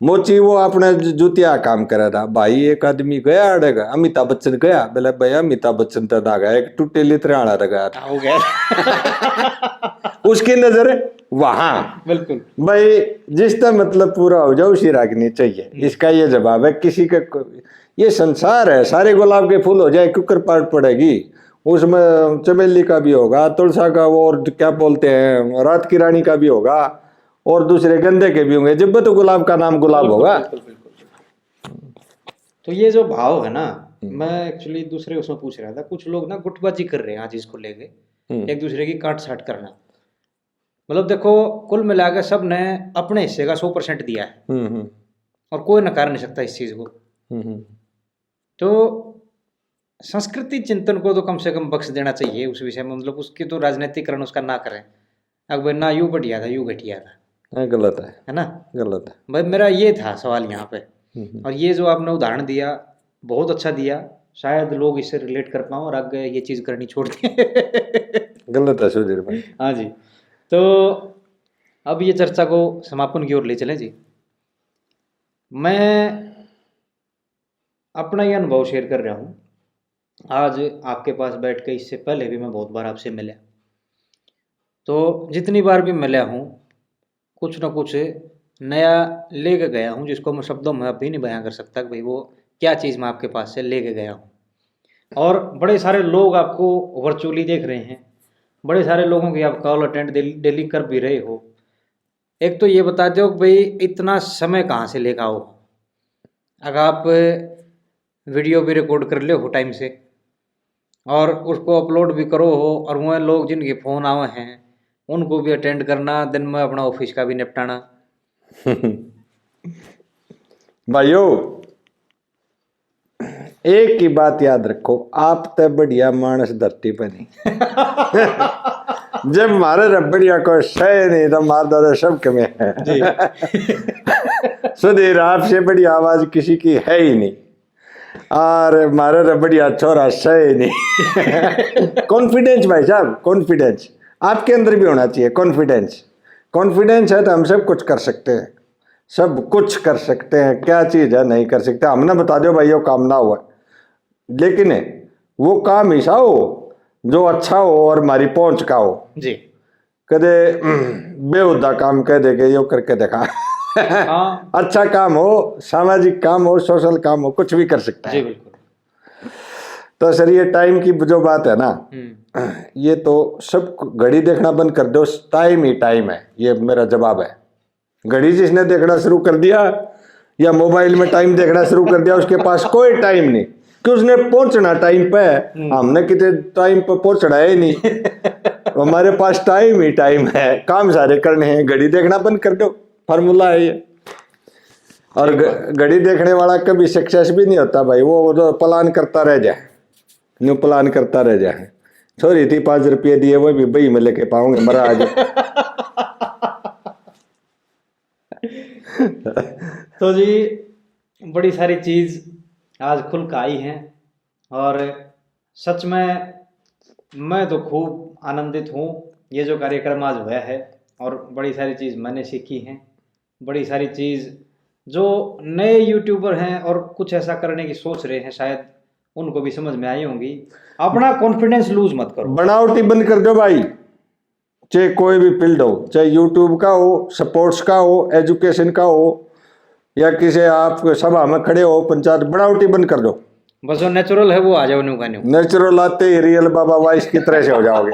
मोची वो अपने जुतिया काम करा था। भाई एक आदमी गया अड़ेगा, अमिताभ बच्चन गया, बोला भाई अमिताभ बच्चन तो आ गया, एक टूटे लितरे आड़ा गया था। हो गया। उसकी नजर वहां। बिल्कुल भाई, जिसका मतलब पूरा हो जाए उसी रागनी चाहिए। इसका ये जवाब है। किसी का ये संसार है, सारे गुलाब के फूल हो जाए कुकर पाट पड़ेगी, उसमें चमेली का भी होगा, तुलसा का, वो और क्या बोलते हैं रात की रानी का भी होगा, और दूसरे गंदे के भी होंगे, जब तो गुलाब का नाम गुलाब होगा। तो ये जो भाव है ना, मैं एक्चुअली दूसरे उसमें पूछ रहा था, कुछ लोग ना गुटबाजी कर रहे हैं आज इसको लेके, एक दूसरे की काट छाट करना। मतलब देखो, कुल मिला के सब ने अपने हिस्से का 100% दिया है और कोई नकार नहीं सकता इस चीज को। तो संस्कृति चिंतन को तो कम से कम बख्श देना चाहिए उस विषय में, मतलब उसकी तो राजनीतिकरण उसका ना करें। अब भाई ना यू बढ़िया था, यू घटिया था, गलत है ना, गलत है। भाई मेरा ये था सवाल यहाँ पे। और ये जो आपने उदाहरण दिया बहुत अच्छा दिया, शायद लोग इससे रिलेट कर पाओ और आगे ये चीज करनी छोड़ दें। गलत है सुधीर भाई। हाँ जी। तो अब ये चर्चा को समापन की ओर ले चलें जी। मैं अपना ये अनुभव शेयर कर रहा हूँ आज आपके पास बैठ के। इससे पहले भी मैं बहुत बार आपसे मिला, तो जितनी बार भी मिला हूँ कुछ ना कुछ नया लेके गया हूँ, जिसको मैं शब्दों में अभी नहीं बयां कर सकता कि भाई वो क्या चीज़ मैं आपके पास से लेके गया हूँ। और बड़े सारे लोग आपको वर्चुअली देख रहे हैं, बड़े सारे लोगों की आप कॉल अटेंड डेली कर भी रहे हो। एक तो ये बता दो कि भाई इतना समय कहाँ से लेकर आओ। अगर आप वीडियो भी रिकॉर्ड कर ले हो टाइम से और उसको अपलोड भी करो हो, और वह लोग जिनके फ़ोन आए हैं उनको भी अटेंड करना, दिन में अपना ऑफिस का भी निपटाना। भाइयों एक ही बात याद रखो, आप तो बढ़िया मानस धरती पर नहीं। जब मारे रबड़िया को सह नहीं तो मार दो सबके में है। सुधीर आपसे बड़ी आवाज किसी की है ही नहीं, और मारे रबड़िया छोरा सह नहीं। कॉन्फिडेंस भाई साहब, कॉन्फिडेंस आपके अंदर भी होना चाहिए। कॉन्फिडेंस, कॉन्फिडेंस है तो हम सब कुछ कर सकते हैं, सब कुछ कर सकते हैं। क्या चीज़ है नहीं कर सकते, हमने बता दो भाई वो काम ना हुआ, लेकिन वो काम ऐसा हो जो अच्छा हो और हमारी पहुंच का हो जी। कदे बेहुदा काम कह देगे यो करके देखा। हाँ। अच्छा काम हो, सामाजिक काम हो, सोशल काम हो, कुछ भी कर सकता है। जी बिल्कुल। तो सर ये टाइम की जो बात है ना, ये तो सब घड़ी देखना बंद कर दो, टाइम ही टाइम है, ये मेरा जवाब है। घड़ी जिसने देखना शुरू कर दिया या मोबाइल में टाइम देखना शुरू कर दिया, उसके पास कोई टाइम नहीं, कि उसने पहुंचना टाइम पे। हमने कितने टाइम पे पहुंचना है नहीं। हमारे पास टाइम ही टाइम है, काम सारे करने हैं, घड़ी देखना बंद कर दो, फार्मूला है ये। और घड़ी देखने वाला कभी सक्सेस भी नहीं होता भाई, वो तो प्लान करता रह जाए, न्यू प्लान करता रह जाए। छोरी थी 5 रुपये दिए, वो भी बही में लेके पाऊंगे मरा आज। तो जी बड़ी सारी चीज़ आज खुल के आई हैं, और सच में मैं तो खूब आनंदित हूँ ये जो कार्यक्रम आज हुआ है। और बड़ी सारी चीज़ मैंने सीखी हैं, बड़ी सारी चीज़ जो नए यूट्यूबर हैं और कुछ ऐसा करने की सोच रहे हैं शायद उनको भी समझ में आई होंगी। अपना कॉन्फिडेंस लूज मत करो, बनावटी बंद कर दो भाई, चाहे कोई भी फील्ड हो, चाहे यूट्यूब का हो, स्पोर्ट्स का हो, एजुकेशन का हो, या किसी आप सभा में खड़े हो, पंचायत, बनावटी बंद कर दो। बस जो नेचुरल है वो आ जाओ, न्यू का न्यू। नेचुरल आते ही रियल बाबा वाइस की तरह से हो जाओगे।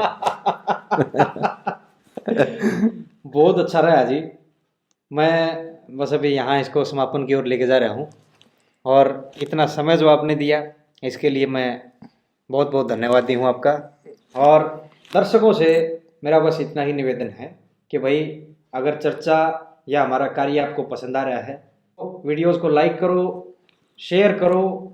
बहुत अच्छा रहा जी। मैं बस अभी यहाँ इसको समापन की ओर लेके जा रहा हूँ, और इतना समय जो आपने दिया इसके लिए मैं बहुत बहुत धन्यवादी हूँ आपका। और दर्शकों से मेरा बस इतना ही निवेदन है कि भाई अगर चर्चा या हमारा कार्य आपको पसंद आ रहा है तो वीडियोस को लाइक करो, शेयर करो,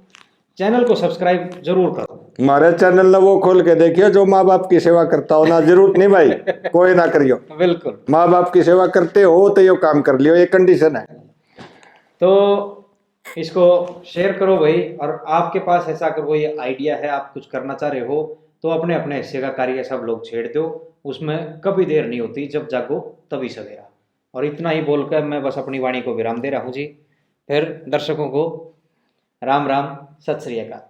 चैनल को सब्सक्राइब जरूर करो। हमारे चैनल ना वो खोल के देखियो जो माँ बाप की सेवा करता हो ना, जरूरत नहीं भाई कोई ना करियो। बिल्कुल, माँ बाप की सेवा करते हो तो ये काम कर लियो, ये कंडीशन है। तो इसको शेयर करो भाई। और आपके पास ऐसा अगर कोई आइडिया है, आप कुछ करना चाह रहे हो, तो अपने अपने हिस्से का कार्य सब लोग छेड़ दो, उसमें कभी देर नहीं होती, जब जागो तभी सवेरा। और इतना ही बोलकर मैं बस अपनी वाणी को विराम दे रहा हूँ जी। फिर दर्शकों को राम राम, सत श्री अकाल।